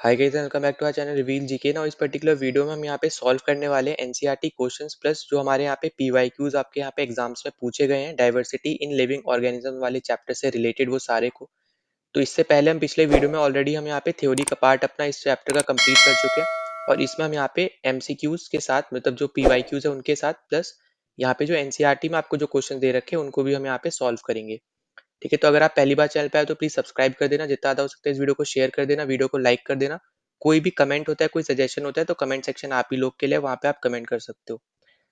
Hi guys, welcome back to our channel reveal GK. ना इस particular video में हम यहाँ पे सॉल्व करने वाले हैं एनसीईआरटी क्वेश्चंस प्लस जो हमारे यहाँ पे पीवाईक्यूज आपके यहाँ पे एग्जाम्स में पूछे गए हैं डाइवर्सिटी इन लिविंग ऑर्गेनिज्म वाले चैप्टर से रिलेटेड वो सारे को। तो इससे पहले हम पिछले वीडियो में ऑलरेडी हम यहाँ पे थ्योरी का पार्ट अपना इस चैप्टर का कंप्लीट कर चुके हैं और इसमें हम यहाँ पे एमसीक्यूज के साथ मतलब जो पीवाईक्यूज है उनके साथ प्लस यहाँ पे जो एनसीईआरटी में आपको जो क्वेश्चन दे रखे हैं उनको भी हम यहाँ पे सॉल्व करेंगे। ठीक है, तो अगर आप पहली बार चैनल पे आए तो प्लीज सब्सक्राइब कर देना, जितना ज़्यादा हो सकता है इस वीडियो को शेयर कर देना, वीडियो को लाइक कर देना। कोई भी कमेंट होता है, कोई सजेशन होता है तो कमेंट सेक्शन आप ही लोग के लिए, वहाँ पे आप कमेंट कर सकते हो।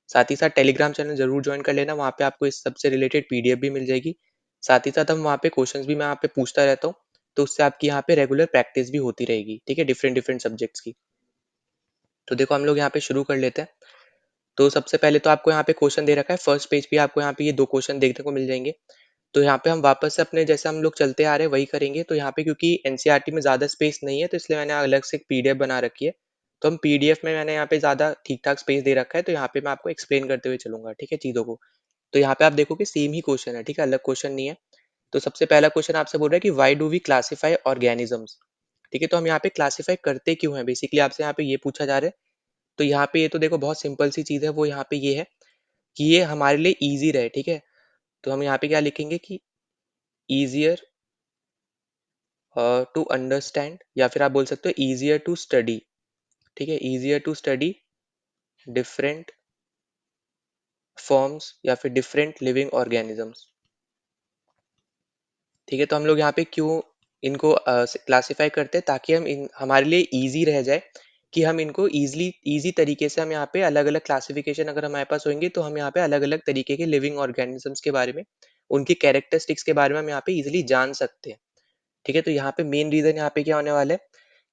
साथ ही साथ टेलीग्राम चैनल जरूर ज्वाइन कर लेना, वहाँ पे आपको इस सबसे रिलेटेड पीडीएफ भी मिल जाएगी। साथ ही साथ हम वहाँ पे क्वेश्चंस भी मैं यहाँ पे पूछता रहता हूँ, तो उससे आपकी यहाँ पे रेगुलर प्रैक्टिस भी होती रहेगी। ठीक है, डिफरेंट डिफरेंट सब्जेक्ट्स की। तो देखो हम लोग यहाँ पे शुरू कर लेते हैं। तो सबसे पहले तो आपको यहाँ पे क्वेश्चन दे रखा है, फर्स्ट पेज पे आपको यहाँ पे ये दो क्वेश्चन देखने को मिल जाएंगे। तो यहाँ पे हम वापस से अपने जैसे हम लोग चलते आ रहे हैं वही करेंगे। तो यहाँ पे क्योंकि एनसीईआरटी में ज़्यादा स्पेस नहीं है तो इसलिए मैंने अलग से एक पीडीएफ बना रखी है। तो हम पीडीएफ में मैंने यहाँ पे ज़्यादा ठीक ठाक स्पेस दे रखा है, तो यहाँ पे मैं आपको एक्सप्लेन करते हुए चलूंगा। ठीक है चीज़ों को। तो यहाँ पे आप देखो कि सेम ही क्वेश्चन है, ठीक है, अलग क्वेश्चन नहीं है। तो सबसे पहला क्वेश्चन आपसे बोल रहा है कि why do we classify organisms. ठीक है, तो हम यहाँ पे क्लासीफाई करते क्यों हैं, बेसिकली आपसे यहाँ पे ये पूछा जा रहा है। तो यहाँ पे ये तो देखो बहुत सिंपल सी चीज़ है, वो यहाँ पे ये है कि ये हमारे लिए ईजी रहे। ठीक है, तो हम यहाँ पे क्या लिखेंगे कि ईजियर टू अंडरस्टैंड, या फिर आप बोल सकते हो इजियर टू स्टडी। ठीक है, easier to study different forms या फिर डिफरेंट लिविंग ऑर्गेनिजम्स। ठीक है, तो हम लोग यहाँ पे क्यों इनको क्लासिफाई करते हैं, ताकि हम हमारे लिए इजी रह जाए कि हम इनको इजी तरीके से हम यहाँ पे अलग अलग क्लासिफिकेशन अगर हमारे पास होंगे तो हम यहाँ पे अलग अलग तरीके के लिविंग ऑर्गेनिजम्स के बारे में, उनकी कैरेक्टरिस्टिक्स के बारे में हम यहाँ पे इजिली जान सकते हैं। ठीक है, तो यहाँ पे मेन रीजन यहाँ पे क्या होने वाला है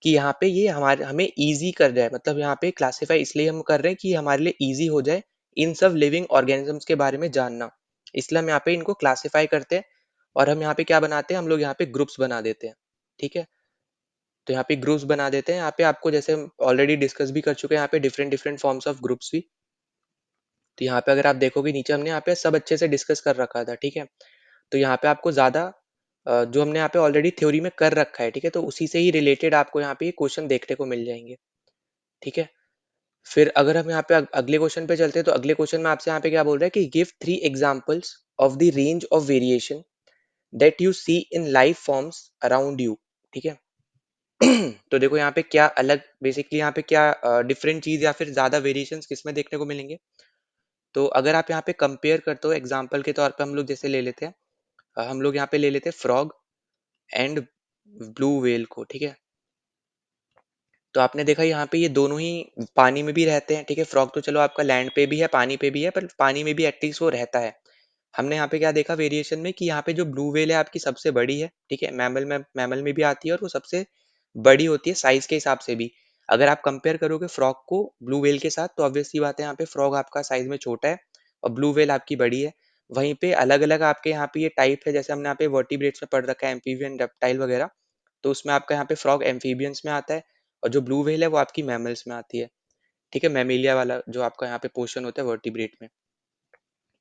कि यहाँ पे ये हमारे हमें ईजी कर रहा है, मतलब यहाँ पे क्लासिफाई इसलिए हम कर रहे हैं कि हमारे लिए ईजी हो जाए इन सब लिविंग ऑर्गेनिजम्स के बारे में जानना। इसलिए हम यहाँ पे इनको क्लासिफाई करते हैं और हम यहाँ पे क्या बनाते हैं, हम लोग यहाँ पे ग्रुप्स बना देते हैं। ठीक है, तो यहाँ पे ग्रुप्स बना देते हैं। यहाँ पे आपको जैसे हम ऑलरेडी डिस्कस भी कर चुके हैं यहाँ पे different different forms of groups भी। तो यहाँ पे अगर आप देखोगे नीचे हमने यहाँ पे सब अच्छे से डिस्कस कर रखा था। ठीक है, तो यहाँ पे आपको ज्यादा जो हमने यहाँ पे ऑलरेडी थ्योरी में कर रखा है, ठीक है, तो उसी से ही रिलेटेड आपको यहाँ पे क्वेश्चन देखने को मिल जाएंगे। ठीक है, फिर अगर हम यहाँ पे अगले क्वेश्चन पे चलते हैं, तो अगले क्वेश्चन में आपसे यहाँ पे क्या बोल रहा है कि give 3 examples of the range of variation that you see in life forms around you. ठीक है, तो देखो यहाँ पे क्या अलग, बेसिकली यहाँ पे क्या डिफरेंट चीज या फिर ज्यादा वेरिएशंस किसमें देखने को मिलेंगे। तो अगर आप यहाँ पे कंपेयर करते हो, एग्जांपल के तौर पे हम लोग जैसे ले लेते हैं, हम लोग यहाँ पे ले लेते हैं फ्रॉग एंड ब्लू व्हेल को। ठीक है, तो आपने देखा यहाँ पे ये दोनों ही पानी में भी रहते हैं। ठीक है, फ्रॉग तो चलो आपका लैंड पे भी है, पानी पे भी है, पर पानी में भी एटलीस्ट वो रहता है। हमने यहाँ पे क्या देखा वेरिएशन में कि यहाँ पे जो ब्लू व्हेल है आपकी सबसे बड़ी है। ठीक है, मैमल में भी आती है और वो सबसे बड़ी होती है साइज के हिसाब से भी। अगर आप कंपेयर करोगे फ्रॉग को ब्लू व्हेल के साथ तो ऑब्वियसली बात है यहाँ पे फ्रॉग आपका साइज में छोटा है और ब्लू व्हेल आपकी बड़ी है। वहीं पे अलग अलग आपके यहाँ पे ये टाइप है, जैसे हमने यहाँ पे वर्टिब्रेट्स में पढ़ रखा है एम्फीबियन रेप्टाइल वगैरह। तो उसमें आपका यहाँ पे फ्रॉग एम्फीबियंस में आता है और जो ब्लू व्हेल है वो आपकी मैमल्स में आती है। ठीक है, मैमिलिया वाला जो आपका यहाँ पे पोर्शन होता है वर्टिब्रेट में।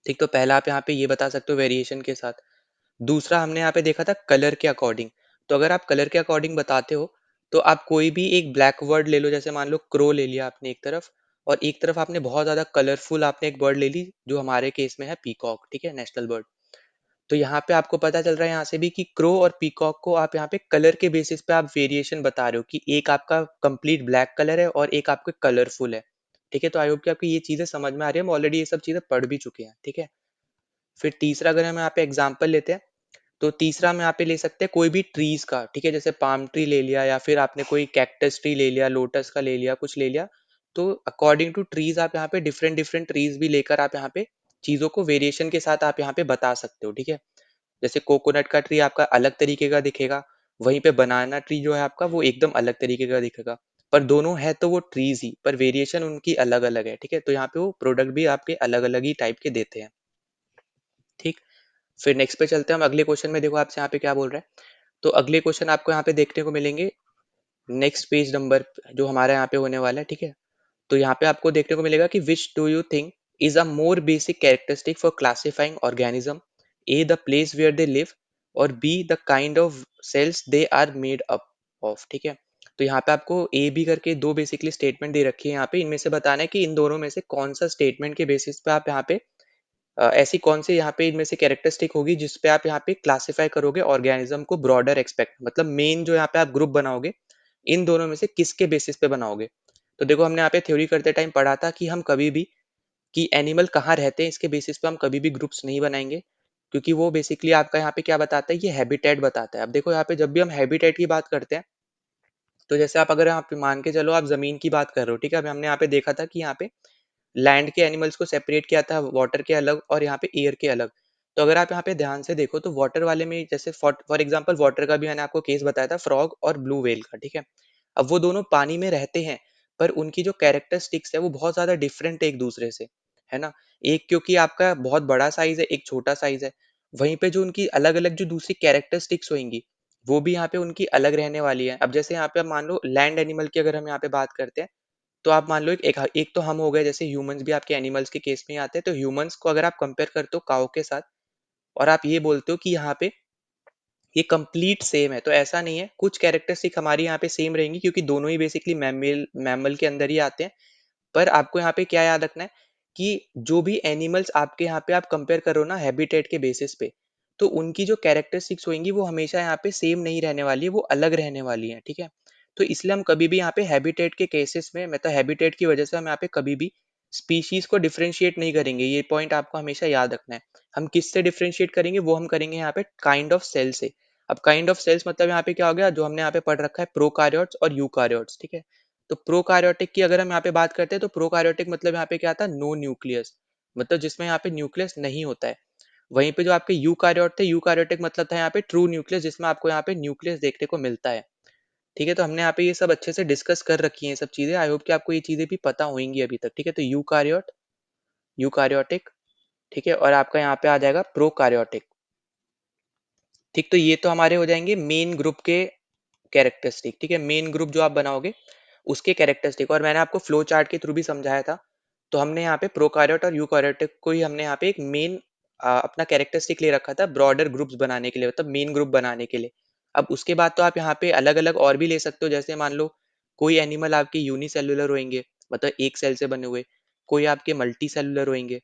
ठीक, तो पहला आप यहाँ पे ये बता सकते हो वेरिएशन के साथ। दूसरा हमने यहाँ पे देखा था कलर के अकॉर्डिंग। तो अगर आप कलर के अकॉर्डिंग बताते हो तो आप कोई भी एक ब्लैक वर्ड ले लो, जैसे मान लो क्रो ले लिया आपने एक तरफ, और एक तरफ आपने बहुत ज्यादा कलरफुल आपने एक बर्ड ले ली जो हमारे केस में है पीकॉक। ठीक है, नेशनल बर्ड। तो यहाँ पे आपको पता चल रहा है यहाँ से भी कि क्रो और पीकॉक को आप यहाँ पे कलर के बेसिस पे आप वेरिएशन बता रहे हो कि एक आपका कंप्लीट ब्लैक कलर है और एक आपके कलरफुल है। ठीक है, तो आई होप कि आपको ये चीजें समझ में आ रही है, हम ऑलरेडी ये सब चीजें पढ़ भी चुके हैं। ठीक है, फिर तीसरा अगर हम यहाँ पे एग्जाम्पल लेते हैं, तो तीसरा हम यहाँ पे ले सकते हैं कोई भी ट्रीज का। ठीक है, जैसे पाम ट्री ले लिया या फिर आपने कोई कैक्टस ट्री ले लिया, लोटस का ले लिया, कुछ ले लिया। तो अकॉर्डिंग टू ट्रीज आप यहाँ पे डिफरेंट डिफरेंट ट्रीज भी लेकर आप यहाँ पे चीजों को वेरिएशन के साथ आप यहाँ पे बता सकते हो। ठीक है, जैसे कोकोनट का ट्री आपका अलग तरीके का दिखेगा, वहीं पे बनाना ट्री जो है आपका वो एकदम अलग तरीके का दिखेगा। पर दोनों है तो वो ट्रीज ही, पर वेरिएशन उनकी अलग अलग है। ठीक है, तो यहाँ पे वो प्रोडक्ट भी आपके अलग अलग ही टाइप के देते हैं। ठीक, फिर नेक्स्ट पे चलते हैं हम अगले क्वेश्चन में। देखो आपसे यहाँ पे क्या बोल रहा है, तो अगले क्वेश्चन आपको यहाँ पे देखने को मिलेंगे नेक्स्ट पेज नंबर जो हमारा यहाँ पे होने वाला है। ठीक है, तो यहाँ पे आपको देखने को मिलेगा कि which do you think is a more basic characteristic for classifying organism, a the place where they live और B the kind of cells they are made up of. ठीक है, तो यहाँ पे आपको ए बी करके 2 बेसिकली स्टेटमेंट दे रखी है यहाँ पे, इनमें से बताना है कि इन दोनों में से कौन-सा स्टेटमेंट के बेसिस पे आप यहाँ पे ऐसी कौन सी यहाँ पे इनमें से कैरेक्टरिस्टिक होगी जिस पे आप यहाँ पे क्लासिफाई करोगे ऑर्गेनिज्म को ब्रॉडर एक्सपेक्ट, मतलब मेन जो यहाँ पे आप ग्रुप बनाओगे, इन दोनों में से किसके बेसिस पे बनाओगे। तो देखो हमने यहाँ पे थ्योरी करते टाइम पढ़ा था कि हम कभी भी कि एनिमल कहाँ रहते हैं इसके बेसिस पे हम कभी भी ग्रुप्स नहीं बनाएंगे, क्योंकि वो बेसिकली आपका यहाँ पे क्या बताता है, ये हैबिटेट बताता है। अब देखो यहाँ पे जब भी हम हैबिटेट की बात करते हैं, तो जैसे आप अगर यहाँ पे मान के चलो आप जमीन की बात कर रहे हो, ठीक है। अभी हमने यहाँ पे देखा था कि यहाँ पे लैंड के एनिमल्स को सेपरेट किया था वाटर के अलग और यहाँ पे एयर के अलग। तो अगर आप यहाँ पे ध्यान से देखो तो वाटर वाले में जैसे फॉर फॉर एग्जांपल वाटर का भी मैंने आपको केस बताया था फ्रॉग और ब्लू व्हेल का, ठीक है। अब वो दोनों पानी में रहते हैं, पर उनकी जो कैरेक्टरिस्टिक्स है वो बहुत ज्यादा डिफरेंट है एक दूसरे से, है ना। एक क्योंकि आपका बहुत बड़ा साइज है, एक छोटा साइज है। वहीं पे जो उनकी अलग अलग जो दूसरी कैरेक्टरिस्टिक्स होंगी, वो भी यहाँ पे उनकी अलग रहने वाली है। अब जैसे यहाँ पे आप मान लो लैंड एनिमल की अगर हम यहाँ पे बात करते हैं, तो आप मान लो एक तो हम हो गए, जैसे ह्यूमंस भी आपके एनिमल्स के केस में ही आते हैं। तो ह्यूमंस को अगर आप कंपेयर करते हो काऊ के साथ और आप ये बोलते हो कि यहाँ पे ये कंप्लीट सेम है, तो ऐसा नहीं है। कुछ कैरेक्टरिस्टिक हमारी यहाँ पे सेम रहेंगी क्योंकि दोनों ही बेसिकली मैमल मैमल के अंदर ही आते हैं। पर आपको यहाँ पे क्या याद रखना है कि जो भी एनिमल्स आपके यहाँ पे आप कंपेयर करो ना हैबिटेट के बेसिस पे, तो उनकी जो कैरेक्टरिस्टिक्स होंगी वो हमेशा यहाँ पे सेम नहीं रहने वाली है, वो अलग रहने वाली है, ठीक है। तो इसलिए हम कभी भी यहाँ पे हैबिटेट के केसेस में, मतलब हैबिटेट की वजह से हम यहाँ पे कभी भी स्पीशीज को डिफरेंशिएट नहीं करेंगे। ये पॉइंट आपको हमेशा याद रखना है। हम किससे डिफरेंशिएट करेंगे, वो हम करेंगे यहाँ पे काइंड ऑफ सेल से। अब काइंड ऑफ सेल्स मतलब यहाँ पे क्या हो गया, जो हमने यहाँ पे पढ़ रखा है प्रोकार्योट्स और यूकार्योट्स, ठीक है। तो प्रोकार्योटिक की अगर हम यहाँ पे बात करते हैं, तो प्रोकार्योटिक मतलब यहाँ पे क्या था, नो न्यूक्लियस, मतलब जिसमें यहाँ पे न्यूक्लियस नहीं होता है। वहीं पे जो आपके यूकार्योट थे, यूकार्योटिक मतलब था यहाँ पे ट्रू न्यूक्लियस, जिसमें आपको यहाँ पे न्यूक्लियस देखने को मिलता है, ठीक है। तो हमने यहाँ पे ये सब अच्छे से डिस्कस कर रखी है सब चीजें। आई होप कि आपको ये चीजें भी पता होंगी अभी तक, ठीक है। तो यूकार्योट, यूकार्योटिक, ठीक है, और आपका यहाँ पे आ जाएगा प्रोकार्योटिक, ठीक। तो ये तो हमारे हो जाएंगे मेन ग्रुप के कैरेक्टरिस्टिक, ठीक है। मेन ग्रुप जो आप बनाओगे उसके कैरेक्टरिस्टिक, और मैंने आपको फ्लो चार्ट के थ्रू भी समझाया था। तो हमने यहाँ पे प्रोकार्योट और यूकार्योटिक को ही हमने यहाँ पे एक मेन अपना कैरेक्टरिस्टिक ले रखा था ब्रॉडर ग्रुप्स बनाने के लिए, मतलब मेन ग्रुप बनाने के लिए। अब उसके बाद तो आप यहाँ पे अलग अलग और भी ले सकते हो, जैसे मान लो कोई एनिमल आपके यूनिसेलुलर होंगे, मतलब एक सेल से बने हुए, कोई आपके मल्टी सेलुलर होंगे,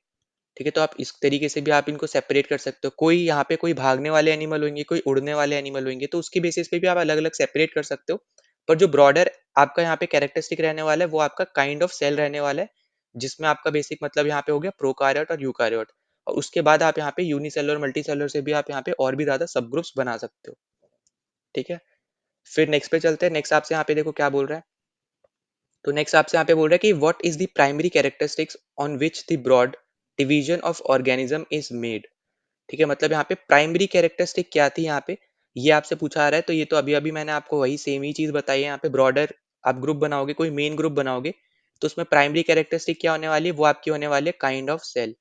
ठीक है। तो आप इस तरीके से भी आप इनको सेपरेट कर सकते हो। कोई यहाँ पे कोई भागने वाले एनिमल होंगे, कोई उड़ने वाले एनिमल होंगे, तो उसकी बेसिस पे भी आप अलग अलग सेपरेट कर सकते हो। पर जो ब्रॉडर आपका यहाँ पे कैरेक्टरिस्टिक रहने वाला है, वो आपका काइंड ऑफ सेल रहने वाला है, जिसमें आपका बेसिक मतलब यहाँ पे हो गया प्रोकार्योट और यूकार्योट। और उसके बाद आप यहाँ पे यूनिसेलुलर मल्टी सेलुलर से भी आप यहाँ पे और भी ज्यादा सब ग्रुप्स बना सकते हो, ठीक है। फिर नेक्स्ट पे चलते हैं। नेक्स्ट आपसे यहाँ पे देखो क्या बोल रहा है। तो नेक्स्ट आपसे यहाँ पे बोल रहा है कि what is the primary characteristics on which the broad division of organism is made, ठीक है। मतलब यहाँ पे प्राइमरी कैरेक्टरिस्टिक क्या थी यहाँ पे, ये आपसे पूछा आ रहा है। तो ये तो अभी अभी मैंने आपको वही सेम ही चीज बताई है। यहाँ पे ब्रॉडर आप ग्रुप बनाओगे, कोई मेन ग्रुप बनाओगे, तो उसमें प्राइमरी कैरेक्टरिस्टिक क्या होने वाली है, वो आपकी होने वाली है काइंड ऑफ सेल,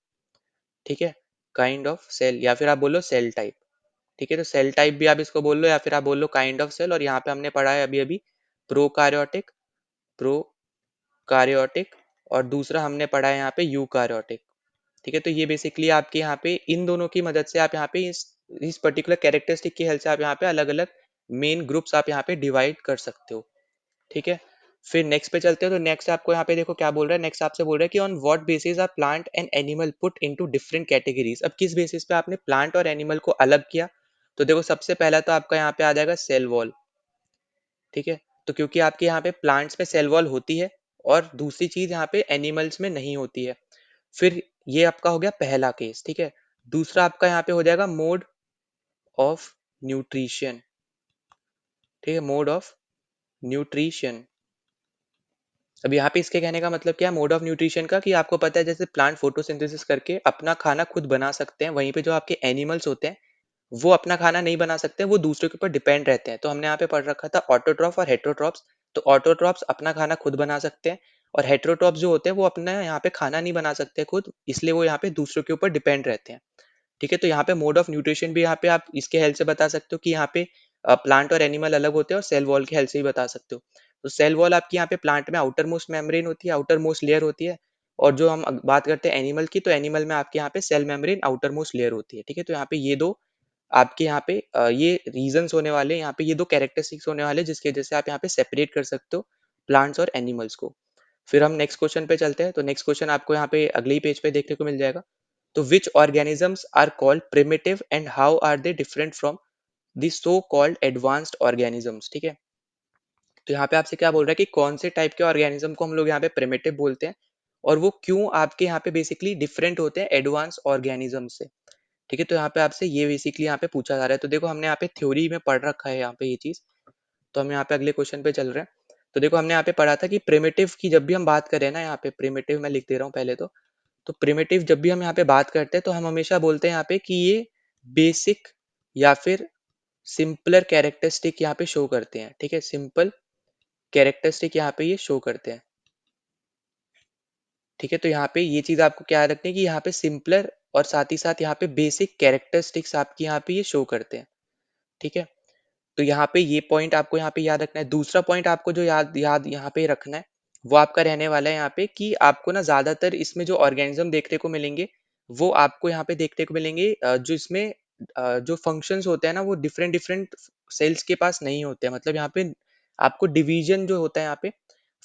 ठीक है। काइंड ऑफ सेल, या फिर आप बोलो सेल टाइप, ठीक है। तो सेल टाइप भी आप इसको बोल लो, या फिर आप बोल लो काइंड ऑफ सेल। और यहाँ पे हमने पढ़ा है अभी अभी प्रोकार्योटिक, प्रोकार्योटिक, और दूसरा हमने पढ़ा है यहाँ पे यूकार्योटिक, ठीक है। तो ये बेसिकली आपके यहाँ पे इन दोनों की मदद से आप यहाँ पे इस पर्टिकुलर कैरेक्टरिस्टिक की हेल्प से आप यहाँ पे अलग अलग मेन ग्रुप्स आप यहाँ पे डिवाइड कर सकते हो, ठीक है। फिर नेक्स्ट पे चलते हैं। तो नेक्स्ट आपको यहाँ पे देखो क्या बोल रहा है। नेक्स्ट आपसे बोल रहा है कि on what basis are plant and animal put into different categories. अब किस बेसिस पे आपने प्लांट और एनिमल को अलग किया। तो देखो सबसे पहला तो आपका यहाँ पे आ जाएगा सेल वॉल, ठीक है। तो क्योंकि आपके यहाँ पे प्लांट्स में सेल वॉल होती है और दूसरी चीज यहाँ पे एनिमल्स में नहीं होती है। फिर ये आपका हो गया पहला केस, ठीक है। दूसरा आपका यहाँ पे हो जाएगा मोड ऑफ न्यूट्रिशन, ठीक है, मोड ऑफ न्यूट्रिशन। अब यहाँ पे इसके कहने का मतलब क्या है मोड ऑफ न्यूट्रिशन का, कि आपको पता है जैसे प्लांट फोटोसिंथेसिस करके अपना खाना खुद बना सकते हैं, वहीं पे जो आपके एनिमल्स होते हैं वो अपना खाना नहीं बना सकते, वो दूसरों के ऊपर डिपेंड रहते हैं। तो हमने यहाँ पे पढ़ रखा था ऑटोट्रॉफ और हेट्रोट्रॉप्स। तो ऑटोट्रॉप्स अपना खाना खुद बना सकते हैं, और हेट्रोट्रॉप्स जो होते हैं वो अपना यहाँ पे खाना नहीं बना सकते खुद, इसलिए वो यहाँ पे दूसरों के ऊपर डिपेंड रहते हैं, ठीक है। तो यहाँ पे मोड ऑफ न्यूट्रिशन भी यहाँ पे आप इसके हेल्प से बता सकते हो कि यहाँ पे प्लांट और एनिमल अलग होते हैं, और सेल वॉल के हेल्प से भी बता सकते हो। तो सेल वॉल आपकी यहाँ पे प्लांट में आउटर मोस्ट मेम्ब्रेन होती है, आउटर मोस्ट लेयर होती है। और जो हम बात करते हैं एनिमल की, तो एनिमल में आपके यहाँ पे cell membrane outermost layer होती है, ठीक है। तो यहाँ पे ये दो आपके यहाँ पे ये रीजंस होने वाले हैं, यहाँ पे ये 2 कैरेक्टरिस्टिक्स होने वाले हैं जिसकी वजह से आप यहाँ पे सेपरेट कर सकते हो प्लांट्स और एनिमल्स को। फिर हम नेक्स्ट क्वेश्चन पे चलते हैं, तो नेक्स्ट क्वेश्चन आपको यहाँ पे अगले ही पेज पे देखने को मिल जाएगा। तो which organisms are called primitive and how are they different from the so called advanced organisms, ठीक है। तो यहाँ पे आपसे क्या बोल रहा है कि कौन से टाइप के ऑर्गेनिज्म को हम लोग यहाँ पे प्रिमिटिव बोलते हैं और वो क्यों आपके यहाँ पे बेसिकली डिफरेंट होते हैं एडवांस ऑर्गेनिज्म से, ठीक है। तो यहाँ पे आपसे ये बेसिकली यहाँ पे पूछा जा रहा है। तो देखो हमने यहाँ पे थ्योरी में पढ़ रखा है यहाँ पे ये चीज। तो हम यहाँ पे अगले क्वेश्चन पे चल रहे हैं। तो देखो हमने यहाँ पे पढ़ा था कि प्रिमिटिव की जब भी हम बात करें ना, यहाँ पे प्रिमिटिव मैं लिख दे रहा हूँ पहले तो प्रिमिटिव जब भी हम यहाँ पे बात करते हैं तो हम हमेशा बोलते हैं यहाँ पे कि ये बेसिक या फिर सिंपलर कैरेक्टरिस्टिक यहाँ पे शो करते हैं, ठीक है। सिंपल कैरेक्टरिस्टिक यहाँ पे ये शो करते हैं, ठीक है। तो यहाँ पे ये चीज आपको क्या रखनी है कि यहाँ पे सिंपलर और साथ ही साथ यहाँ पे बेसिक कैरेक्टरिस्टिक्स आपकी यहाँ पे ये शो करते हैं, ठीक है। तो यहाँ पे ये पॉइंट आपको यहाँ पे याद रखना है। दूसरा पॉइंट आपको जो याद याद यहाँ पे रखना है वो आपका रहने वाला है यहाँ पे कि आपको ना ज्यादातर इसमें जो ऑर्गेनिज्म देखने को मिलेंगे वो आपको यहाँ पे देखने को मिलेंगे जो इसमें जो फंक्शंस होते हैं ना वो डिफरेंट डिफरेंट सेल्स के पास नहीं होते हैं। मतलब यहाँ पे आपको डिवीजन जो होता है यहाँ पे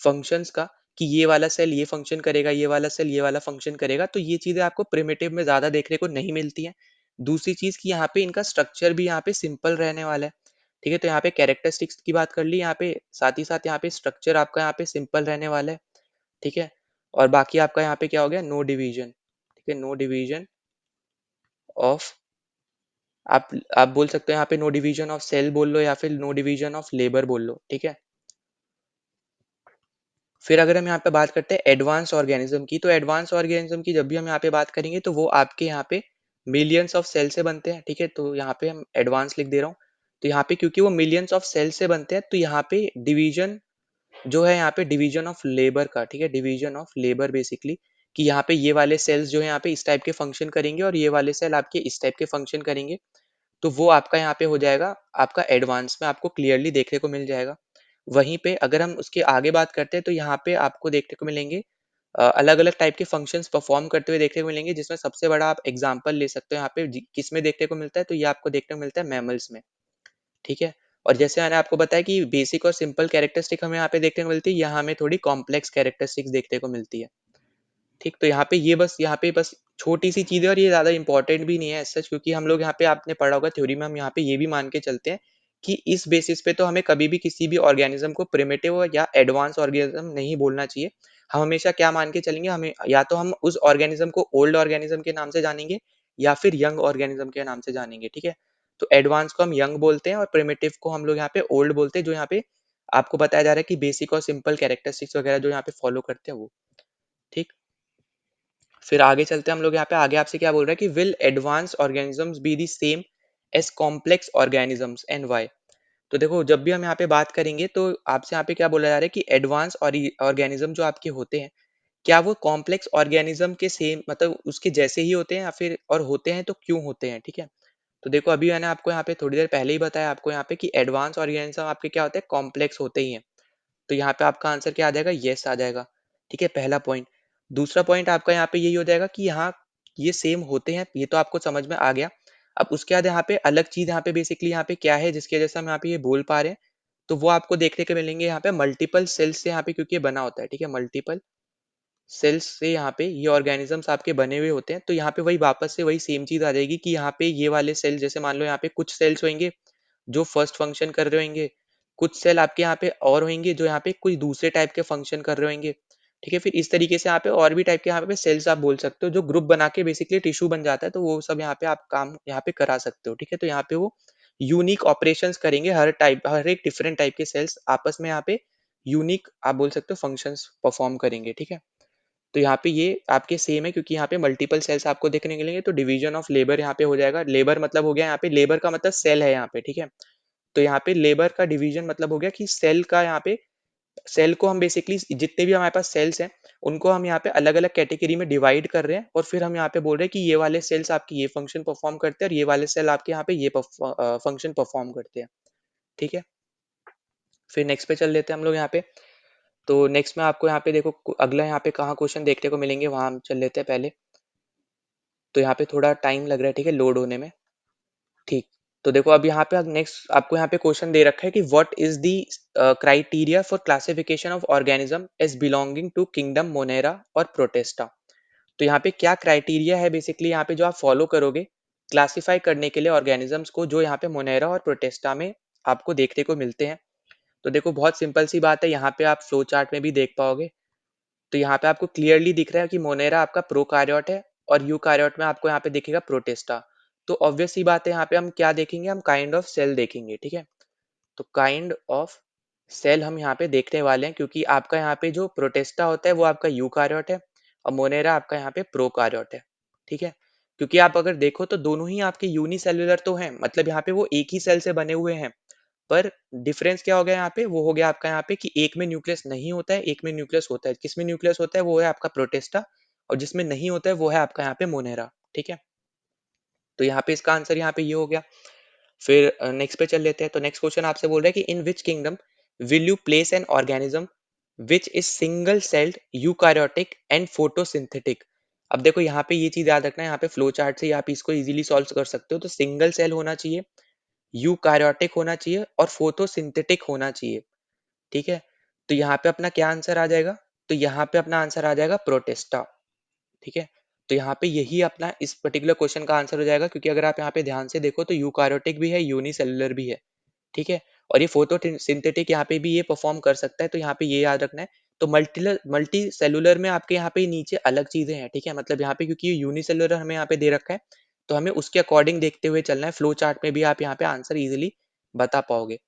फंक्शंस का कि ये वाला सेल ये फंक्शन करेगा, ये वाला सेल ये वाला फंक्शन करेगा, तो ये चीजें आपको प्रिमिटिव में ज्यादा देखने को नहीं मिलती हैं। दूसरी चीज कि यहाँ पे इनका स्ट्रक्चर भी यहाँ पे सिंपल रहने वाला है, ठीक है। तो यहाँ पे कैरेक्टरिस्टिक्स की बात कर ली, यहाँ पे साथ ही साथ यहाँ पे स्ट्रक्चर आपका यहाँ पे सिंपल रहने वाला है, ठीक है। और बाकी आपका यहाँ पे क्या हो गया, नो डिवीजन, ठीक है। नो डिवीजन ऑफ, आप आप बोल सकते हो यहाँ पे नो डिवीजन ऑफ सेल बोल लो या फिर नो डिवीजन ऑफ लेबर बोल लो, ठीक है। फिर अगर हम यहाँ पे बात करते हैं एडवांस ऑर्गेनिज्म की, तो एडवांस ऑर्गेनिज्म की जब भी हम यहाँ पे बात करेंगे तो वो आपके यहाँ पे मिलियंस ऑफ सेल से बनते हैं, ठीक है। तो यहाँ पे हम एडवांस लिख दे रहा हूँ। तो यहाँ पे क्योंकि वो मिलियंस ऑफ सेल से बनते हैं तो यहाँ पे डिवीजन जो है यहाँ पे डिवीजन ऑफ लेबर का, ठीक है। डिवीजन ऑफ लेबर बेसिकली कि यहाँ पे ये वाले सेल्स जो है यहाँ पे इस टाइप के फंक्शन करेंगे और ये वाले सेल आपके इस टाइप के फंक्शन करेंगे। तो वो आपका यहाँ पे हो जाएगा, आपका एडवांस में आपको क्लियरली देखने को मिल जाएगा। वहीं पे अगर हम उसके आगे बात करते हैं तो यहाँ पे आपको देखने को मिलेंगे अलग अलग टाइप के फंक्शंस परफॉर्म करते हुए देखने को मिलेंगे, जिसमें सबसे बड़ा आप एग्जांपल ले सकते हो यहाँ पे किस में देखने को मिलता है, तो ये आपको देखने को मिलता है मैमल्स में, ठीक है। और जैसे मैंने आपको बताया कि बेसिक और सिंपल कैरेक्टरिस्टिक हमें यहाँ पे देखने को मिलती है, यहाँ हमें थोड़ी कॉम्प्लेक्स कैरेक्टरिस्टिक्स देखने को मिलती है, ठीक। तो यहाँ पे बस छोटी सी चीज़ है और ये ज़्यादा इंपॉर्टेंट भी नहीं है एज़ सच, क्योंकि हम लोग यहाँ पे आपने पढ़ा होगा थ्योरी में, हम यहाँ पे ये भी मान के चलते हैं कि इस बेसिस पे तो हमें कभी भी किसी भी ऑर्गेनिज्म को प्रिमिटिव या एडवांस ऑर्गेनिज्म नहीं बोलना चाहिए। हम हमेशा क्या मान के चलेंगे, हमें या तो हम उस ऑर्गेनिज्म को ओल्ड ऑर्गेनिज्म के नाम से जानेंगे या फिर यंग ऑर्गेनिज्म के नाम से जानेंगे, ठीक है। तो एडवांस को हम यंग बोलते हैं और प्रिमिटिव को हम लोग यहाँ पे ओल्ड बोलते हैं, जो यहाँ पे आपको बताया जा रहा है कि बेसिक और सिंपल कैरेक्टरिस्टिक्स वगैरह जो यहाँ पे फॉलो करते हैं वो, ठीक। फिर आगे चलते हैं हम लोग यहाँ पे, आगे आपसे क्या बोल रहा है कि will advance organisms be the same as complex organisms and why. तो देखो जब भी हम यहाँ पे बात करेंगे तो आपसे यहाँ पे क्या बोला जा रहा है कि एडवांस ऑर्गेनिज्म जो आपके होते हैं क्या वो कॉम्प्लेक्स ऑर्गेनिज्म के सेम मतलब उसके जैसे ही होते हैं या फिर और होते हैं तो क्यों होते हैं, ठीक है। तो देखो अभी मैंने आपको यहाँ पे थोड़ी देर पहले ही बताया आपको यहाँ पे कि एडवांस ऑर्गेनिज्म आपके क्या होते हैं, कॉम्प्लेक्स होते ही हैं। तो यहाँ पे आपका आंसर क्या आ जाएगा, यस आ जाएगा, ठीक है, पहला पॉइंट। दूसरा पॉइंट आपका यहाँ पे यही हो जाएगा कि यहाँ ये सेम होते हैं, ये तो आपको समझ में आ गया। अब उसके बाद यहाँ पे अलग चीज यहाँ पे बेसिकली यहाँ पे क्या है जिसकी वजह से हम यहाँ पे ये बोल पा रहे हैं, तो वो आपको देखने को मिलेंगे यहाँ पे मल्टीपल सेल्स से यहाँ पे, क्योंकि ये बना होता है, ठीक है। मल्टीपल सेल्स से यहाँ पे ये ऑर्गेनिजम्स आपके बने हुए होते हैं। तो यहाँ पे वही वापस से वही सेम चीज आ जाएगी कि यहाँ पे ये वाले सेल जैसे मान लो यहाँ पे कुछ सेल्स होंगे जो फर्स्ट फंक्शन कर रहे होंगे, कुछ सेल आपके यहाँ पे और होंगे जो यहाँ पे कुछ दूसरे टाइप के फंक्शन कर रहे होंगे, ठीक है। फिर इस तरीके से यहाँ पे और भी टाइप के यहाँ पे सेल्स आप बोल सकते हो जो ग्रुप बना के बेसिकली टिश्यू बन जाता है, तो वो सब यहाँ पे आप काम यहाँ पे करा सकते हो, ठीक है। तो यहाँ पे वो यूनिक ऑपरेशंस करेंगे, हर एक डिफरेंट टाइप के सेल्स आपस में यहाँ पे यूनिक आप बोल सकते हो फंक्शंस परफॉर्म करेंगे, ठीक है। तो यहाँ पे ये आपके सेम है क्योंकि यहाँ पे मल्टीपल सेल्स आपको देखने को मिलेंगे। तो डिवीजन ऑफ लेबर यहाँ पे हो जाएगा, लेबर मतलब हो गया यहाँ पे, लेबर का मतलब सेल है यहाँ पे, ठीक है। तो यहाँ पे लेबर का डिवीजन मतलब हो गया कि सेल का यहाँ पे सेल को हम बेसिकली जितने भी हमारे पास सेल्स हैं उनको हम यहाँ पे अलग अलग कैटेगरी में डिवाइड कर रहे हैं और फिर हम यहाँ पे बोल रहे हैं कि ये वाले सेल्स आपकी ये फंक्शन परफॉर्म करते हैं और ये वाले सेल आपके यहाँ पे ये फंक्शन परफॉर्म करते हैं, ठीक है। फिर नेक्स्ट पे चल लेते हैं हम लोग यहाँ पे। तो नेक्स्ट में आपको यहाँ पे देखो अगला यहाँ पे कहाँ क्वेश्चन देखने को मिलेंगे वहां हम चल लेते हैं पहले। तो यहाँ पे थोड़ा टाइम लग रहा है, ठीक है, लोड होने में, ठीक। तो देखो अब यहाँ पे नेक्स्ट आपको यहाँ पे क्वेश्चन दे रखा है कि what is the criteria for classification of organism as belonging to kingdom Monera और प्रोटेस्टा। तो यहाँ पे क्या क्राइटेरिया है बेसिकली यहाँ पे जो आप फॉलो करोगे क्लासिफाई करने के लिए ऑर्गेनिजम्स को जो यहाँ पे मोनेरा और प्रोटेस्टा में आपको देखने को मिलते हैं। तो देखो बहुत सिंपल सी बात है, यहाँ पे आप फ्लो चार्ट में भी देख पाओगे। तो यहाँ पे आपको क्लियरली दिख रहा है कि मोनेरा आपका प्रोकार्योट है और यूकार्योट में आपको यहाँ पे दिखेगा प्रोटेस्टा। तो ऑब्वियस सी बात है, यहाँ पे हम क्या देखेंगे, हम काइंड ऑफ सेल देखेंगे, ठीक है। तो काइंड ऑफ सेल हम यहाँ पे देखने वाले हैं, क्योंकि आपका यहाँ पे जो प्रोटेस्टा होता है वो आपका यूकार्योट है और मोनेरा आपका यहाँ पे प्रोकार्योट है, ठीक है। क्योंकि आप अगर देखो तो दोनों ही आपके यूनिसेल्युलर तो हैं, मतलब यहाँ पे वो एक ही सेल से बने हुए हैं, पर डिफरेंस क्या हो गया यहाँ पे, वो हो गया आपका यहाँ पे कि एक में न्यूक्लियस नहीं होता है, एक में न्यूक्लियस होता है। किसमें न्यूक्लियस होता है वो है आपका प्रोटेस्टा, और जिसमें नहीं होता है वो है आपका यहाँ पे मोनेरा, ठीक है। तो यहाँ पे इसका आंसर यहाँ पे ये हो गया। फिर नेक्स्ट पे चल लेते हैं। तो नेक्स्ट क्वेश्चन आपसे बोल रहा है कि in which kingdom will you place an organism which is single celled eukaryotic and photosynthetic. अब देखो यहाँ पे ये चीज याद रखना है, यहाँ पे फ्लो चार्ट से ही आप इसको इजीली सॉल्व कर सकते हो। तो सिंगल सेल होना चाहिए, यूकारियोटिक होना चाहिए और फोटोसिंथेटिक होना चाहिए, ठीक है। तो यहाँ पे अपना क्या आंसर आ जाएगा, तो यहाँ पे अपना आंसर आ जाएगा प्रोटेस्टा, ठीक है। तो यहाँ पे यही अपना इस पर्टिकुलर क्वेश्चन का आंसर हो जाएगा, क्योंकि अगर आप यहाँ पे ध्यान से देखो तो यूकारियोटिक भी है, यूनिसेलुलर भी है, ठीक है। और ये फोटो सिंथेटिक यहाँ पे भी ये परफॉर्म कर सकता है, तो यहाँ पे ये याद रखना है। तो मल्टी सेलुलर में आपके यहाँ पे नीचे अलग चीजें हैं, ठीक है। मतलब यहाँ पे क्योंकि ये यूनिसेलुलर हमें यहाँ पे दे रखा है, तो हमें उसके अकॉर्डिंग देखते हुए चलना है। फ्लो चार्ट में भी आप यहाँ पे आंसर इजिली बता पाओगे,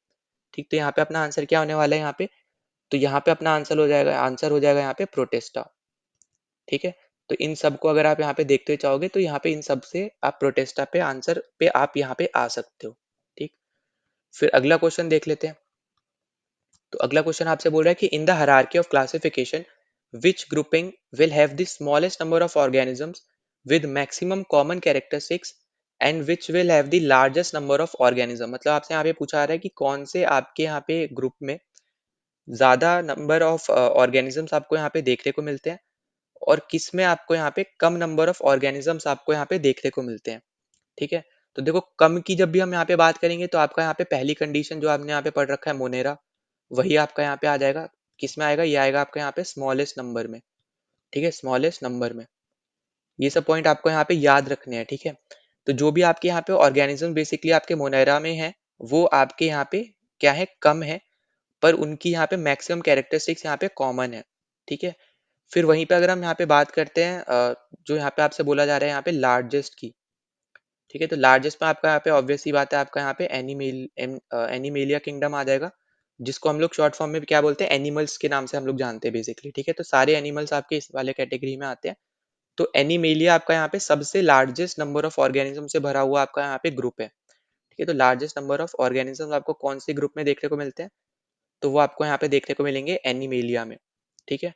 ठीक। तो यहाँ पे अपना आंसर क्या होने वाला है यहाँ पे, तो यहाँ पे अपना आंसर हो जाएगा यहाँ पे प्रोटेस्टा, ठीक है। तो इन सब को अगर आप यहाँ पे देखते चाहोगे तो यहाँ पे इन सब से आप प्रोटेस्टा पे आंसर पे आप यहाँ पे आ सकते हो, ठीक। फिर अगला क्वेश्चन देख लेते हैं। तो अगला क्वेश्चन आपसे बोल रहा है कि in the hierarchy of classification which grouping will have the smallest number of organisms with maximum common characteristics and which will have the largest number of organism. मतलब आपसे यहाँ पे पूछा रहा है कि कौन से आपके यहाँ पे ग्रुप में ज्यादा नंबर ऑफ ऑर्गेनिजम्स आपको यहाँ पे देखने को मिलते हैं और किस में आपको यहाँ पे कम नंबर ऑफ ऑर्गेनिजम्स आपको यहाँ पे देखने को मिलते हैं, ठीक है। तो देखो कम की जब भी हम यहाँ पे बात करेंगे तो आपका यहाँ पे पहली कंडीशन जो आपने यहाँ पे पढ़ रखा है मोनेरा, वही आपका यहाँ पे आ जाएगा। किस में आएगा, ये आएगा आपका यहाँ पे स्मॉलेस्ट नंबर में, ठीक है, स्मॉलेस्ट नंबर में। ये सब पॉइंट आपको यहाँ पे याद रखने हैं, ठीक है। तो जो भी आपके यहाँ पे ऑर्गेनिज्म बेसिकली आपके मोनेरा में है, वो आपके यहाँ पे क्या है, कम है, पर उनकी यहाँ पे मैक्सिमम कैरेक्टरिस्टिक्स यहाँ पे कॉमन है, ठीक है। फिर वहीं पे अगर हम यहाँ पे बात करते हैं जो यहाँ पे आपसे बोला जा रहा है यहाँ पे लार्जेस्ट की, ठीक है। तो लार्जेस्ट में आपका यहाँ पे ऑब्वियस सी बात है, आपका यहाँ पे एनिमेलिया किंगडम आ जाएगा, जिसको हम लोग शॉर्ट फॉर्म में क्या बोलते हैं, एनिमल्स के नाम से हम लोग जानते हैं बेसिकली, ठीक है। तो सारे एनिमल्स आपके इस वाले कैटेगरी में आते हैं। तो एनिमेलिया आपका यहाँ पे सबसे लार्जेस्ट नंबर ऑफ ऑर्गेनिज्म से भरा हुआ आपका यहाँ पे ग्रुप है, ठीक है। तो लार्जेस्ट नंबर ऑफ ऑर्गेनिज्म आपको कौन से ग्रुप में देखने को मिलते हैं, तो वो आपको यहाँ पे देखने को मिलेंगे एनिमेलिया में, ठीक है।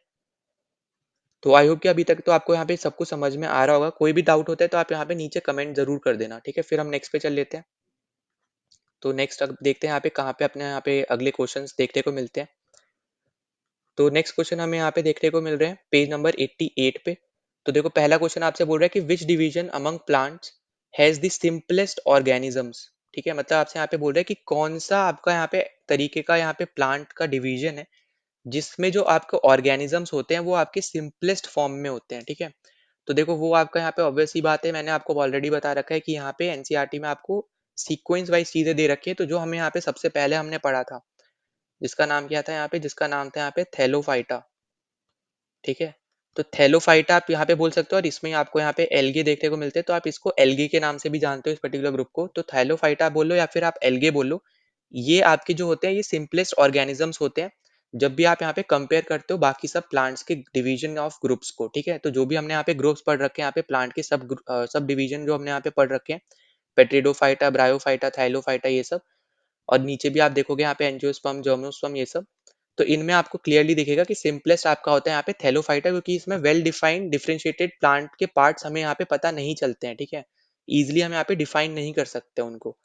तो आई होप कि अभी तक तो आपको यहाँ पे सब कुछ समझ में आ रहा होगा। कोई भी डाउट होता है तो आप यहाँ पे नीचे कमेंट जरूर कर देना, ठीक है। फिर हम नेक्स्ट पे चल लेते हैं। तो नेक्स्ट अब देखते हैं यहाँ पे कहाँ पे अपने यहाँ पे अगले क्वेश्चंस देखने को मिलते हैं। तो नेक्स्ट क्वेश्चन हमें यहाँ पे देखने को मिल रहे हैं पेज नंबर 88 पे। तो देखो पहला क्वेश्चन आपसे बोल रहा है कि which division among plants has the simplest organisms, ठीक है। मतलब आपसे यहाँ पे बोल रहा है कि कौन सा आपका यहाँ पे तरीके का यहाँ पे प्लांट का डिवीजन है जिसमें जो आपके ऑर्गेनिजम्स होते हैं वो आपके सिंपलेस्ट फॉर्म में होते हैं, ठीक है। तो देखो वो आपका यहाँ पे ऑब्वियस सी बात है, मैंने आपको ऑलरेडी बता रखा है कि यहाँ पे एनसीईआरटी में आपको सीक्वेंस वाइज चीजें दे रखी है। तो जो हमें यहाँ पे सबसे पहले हमने पढ़ा था, जिसका नाम क्या था यहाँ पे, जिसका नाम था यहाँ पे थैलोफाइटा, ठीक है। तो थैलोफाइटा आप यहाँ पे बोल सकते हो, और इसमें आपको यहाँ पे एल्गे देखने को मिलते हैं, तो आप इसको एल्गे के नाम से भी जानते हो इस पर्टिकुलर ग्रुप को। तो थैलोफाइटा बोलो या फिर आप एल्गे बोलो, ये आपके जो होते हैं ये सिंपलेस्ट ऑर्गेनिजम्स होते हैं जब भी आप यहाँ पे कंपेयर करते हो बाकी सब प्लांट्स के डिवीजन ऑफ ग्रुप्स को, ठीक है। तो जो भी हमने यहाँ पे ग्रुप्स पढ़ रखे हैं, यहाँ पे प्लांट के सब डिवीजन जो हमने यहाँ पे पढ़ रखे हैं, पेट्रिडोफाइटा, ब्रायोफाइटा, थाइलोफाइटा, ये सब, और नीचे भी आप देखोगे यहाँ पे एंजियोस्पर्म, जर्मोस्पर्म, ये सब। तो इनमें आपको क्लियरली दिखेगा कि सिंपलेस्ट आपका होता है यहाँ पे थैलोफाइटा, क्योंकि इसमें वेल डिफाइंड डिफरेंशिएटेड प्लांट के पार्ट्स हमें यहाँ पे पता नहीं चलते हैं, ठीक है। इजिली हम यहाँ पे डिफाइन नहीं कर सकते उनको।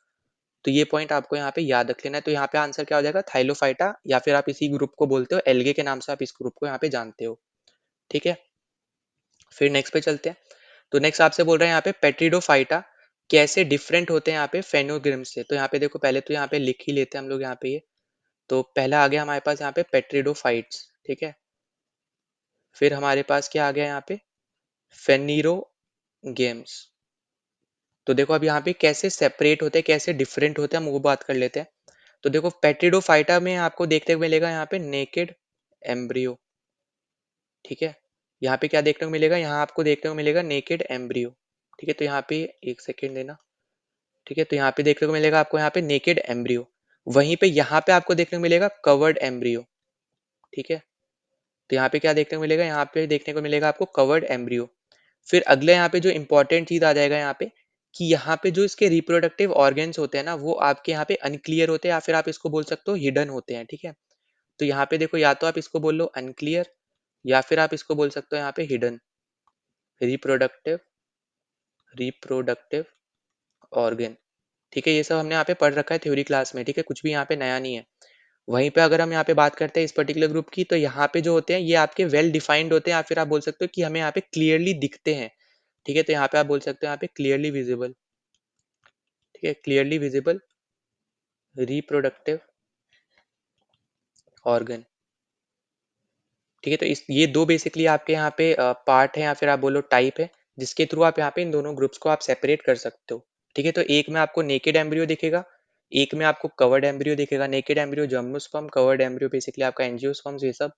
तो ये पॉइंट आपको यहाँ पे याद रख लेना है। तो यहाँ पे आंसर क्या हो जाएगा, थाइलोफाइटा, या फिर आप इसी ग्रुप को बोलते हो एल्गे के नाम से आप इस ग्रुप को यहाँ पे जानते हो, ठीक है। फिर नेक्स्ट पे चलते हैं। तो नेक्स्ट आपसे बोल रहे हैं यहाँ पे पेट्रिडोफाइटा कैसे डिफरेंट होते हैं यहाँ पे फेनोग्रिम्स से। तो यहाँ पे देखो, पहले तो यहाँ पे लिख ही लेते हैं हम लोग यहाँ पे ये। तो पहला आ गया हमारे पास यहाँ पे पेट्रिडोफाइट्स, ठीक है। फिर हमारे पास क्या आ गया यहाँ पे, फेनीरो गेम्स। तो देखो अब यहाँ पे कैसे सेपरेट होते हैं, कैसे डिफरेंट होते हैं, हम वो बात कर लेते हैं। तो देखो पेट्रिडोफाइटा में आपको देखने को मिलेगा यहाँ पे नेकेड एम्ब्रियो, ठीक है। यहाँ पे क्या देखने को मिलेगा, यहाँ आपको देखने को मिलेगा नेकेड एम्ब्रियो, ठीक है। तो यहाँ पे एक सेकेंड देना, ठीक है। तो यहाँ पे देखने को मिलेगा आपको यहाँ पे नेकेड एम्ब्रियो। वहीं पे यहाँ पे आपको देखने को मिलेगा कवर्ड एम्ब्रियो, ठीक है। तो यहाँ पे क्या देखने को मिलेगा, यहाँ पे देखने को मिलेगा आपको कवर्ड एम्ब्रियो। फिर अगले यहाँ पे जो इंपॉर्टेंट चीज आ जाएगा यहाँ पे, कि यहाँ पे जो इसके रिप्रोडक्टिव ऑर्गन्स होते हैं ना, वो आपके यहाँ पे अनक्लियर होते हैं, या फिर आप इसको बोल सकते हो हिडन होते हैं, ठीक है। तो यहाँ पे देखो, या तो आप इसको बोल लो अनक्लियर, या फिर आप इसको बोल सकते हो यहाँ पे हिडन रिप्रोडक्टिव रिप्रोडक्टिव ऑर्गन, ठीक है। ये सब हमने यहाँ पे पढ़ रखा है थ्योरी क्लास में, ठीक है, कुछ भी यहाँ पे नया नहीं है। वहीं पे अगर हम यहाँ पे बात करते हैं इस पर्टिकुलर ग्रुप की, तो यहाँ पे जो होते हैं ये आपके वेल डिफाइंड होते हैं, या फिर आप बोल सकते हो कि हमें यहाँ पे क्लियरली दिखते हैं, ठीक है। तो यहाँ पे आप बोल सकते हो यहाँ पे क्लियरली विजिबल, ठीक है, क्लियरली विजिबल रिप्रोडक्टिव ऑर्गन, ठीक है। तो इस ये दो बेसिकली आपके यहाँ पे पार्ट है, या फिर आप बोलो टाइप है, जिसके थ्रू आप यहाँ पे इन दोनों ग्रुप्स को आप सेपरेट कर सकते हो, ठीक है। तो एक में आपको नेकेड एम्ब्रियो दिखेगा, एक में आपको कवर्ड एम्ब्रियो दिखेगा। Naked embryo gymnosperm, covered embryo basically आपका एंजियोस्पर्म्स, ये सब,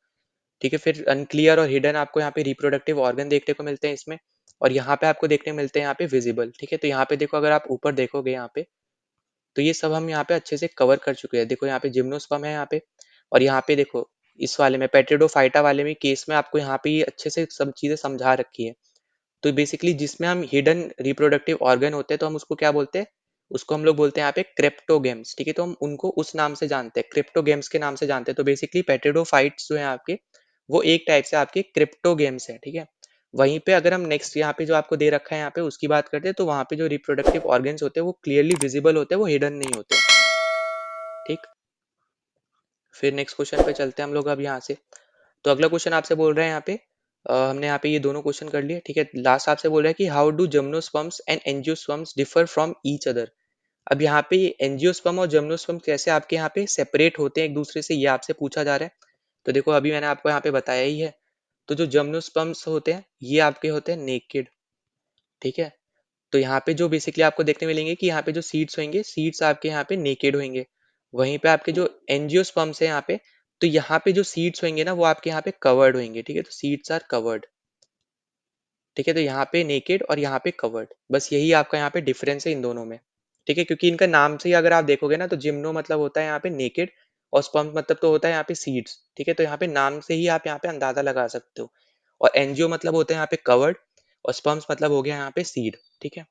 ठीक है। फिर अनक्लियर और हिडन आपको यहाँ पे रिप्रोडक्टिव ऑर्गन देखने को मिलते हैं इसमें, और यहाँ पे आपको देखने को मिलते हैं यहाँ पे विजिबल, ठीक है। तो यहाँ पे देखो, अगर आप ऊपर देखोगे यहाँ पे, तो ये सब हम यहाँ पे अच्छे से कवर कर चुके हैं। देखो यहाँ पे जिम्नोस्पर्म है यहाँ पे, और यहाँ पे देखो इस वाले में पेट्रिडोफाइटा वाले में केस में आपको यहाँ पे ये अच्छे से सब चीजें समझा रखी है। तो बेसिकली जिसमें हम हिडन रिप्रोडक्टिव ऑर्गन होते हैं, तो हम उसको क्या बोलते हैं, उसको हम लोग बोलते हैं यहाँ पे क्रिप्टोगेम्स, ठीक है। तो हम उनको उस नाम से जानते हैं, क्रिप्टोगेम्स के नाम से जानते हैं। तो बेसिकली पेट्रिडोफाइट्स जो है आपके, वो एक टाइप से आपके क्रिप्टोगेम्स है, ठीक है। वहीं पे अगर हम नेक्स्ट यहाँ पे जो आपको दे रखा है यहाँ पे उसकी बात करते हैं, तो वहाँ पे जो रिप्रोडक्टिव ऑर्गन्स होते हैं वो क्लियरली विजिबल होते हैं, वो हिडन नहीं होते, ठीक। फिर नेक्स्ट क्वेश्चन पे चलते हैं हम लोग अब यहाँ से। तो अगला क्वेश्चन आपसे बोल रहे हैं यहाँ पे, हमने यहाँ पे ये दोनों क्वेश्चन कर लिए, ठीक है। लास्ट आपसे बोल रहा है कि how do gymnosperms and angiosperms differ from each other. अब यहाँ पे एंजियोस्पर्म और जिम्नोस्पर्म कैसे आपके यहाँ पे सेपरेट होते हैं एक दूसरे से, ये आपसे पूछा जा रहा है। तो देखो अभी मैंने आपको यहाँ पे बताया ही है। तो जो जिम्नोस्पर्म्स होते हैं ये आपके होते हैं नेकेड, ठीक है। तो यहाँ पे जो बेसिकली आपको देखने मिलेंगे कि यहाँ पे जो सीड्स होंगे, सीड्स आपके यहाँ पे नेकेड होंगे। वहीं पे आपके जो एंजियोस्पर्म्स है यहाँ पे, तो यहाँ पे जो सीड्स होंगे ना, वो आपके यहाँ पे कवर्ड होंगे, ठीक है। तो सीड्स आर कवर्ड, ठीक है। तो यहाँ पे नेकेड और यहाँ पे कवर्ड, बस यही आपका यहाँ पे डिफरेंस है इन दोनों में, ठीक है। क्योंकि इनका नाम से ही अगर आप देखोगे ना, तो जिम्नो मतलब होता है यहाँ पे नेकेड, और स्पर्म मतलब तो होता है यहाँ पे सीड्स, ठीक है। तो यहाँ पे नाम से ही आप यहाँ पे अंदाजा लगा सकते हो। और एनजीओ मतलब होता है यहाँ पे कवर्ड, और स्पर्म्स मतलब हो गया यहाँ पे सीड, ठीक है।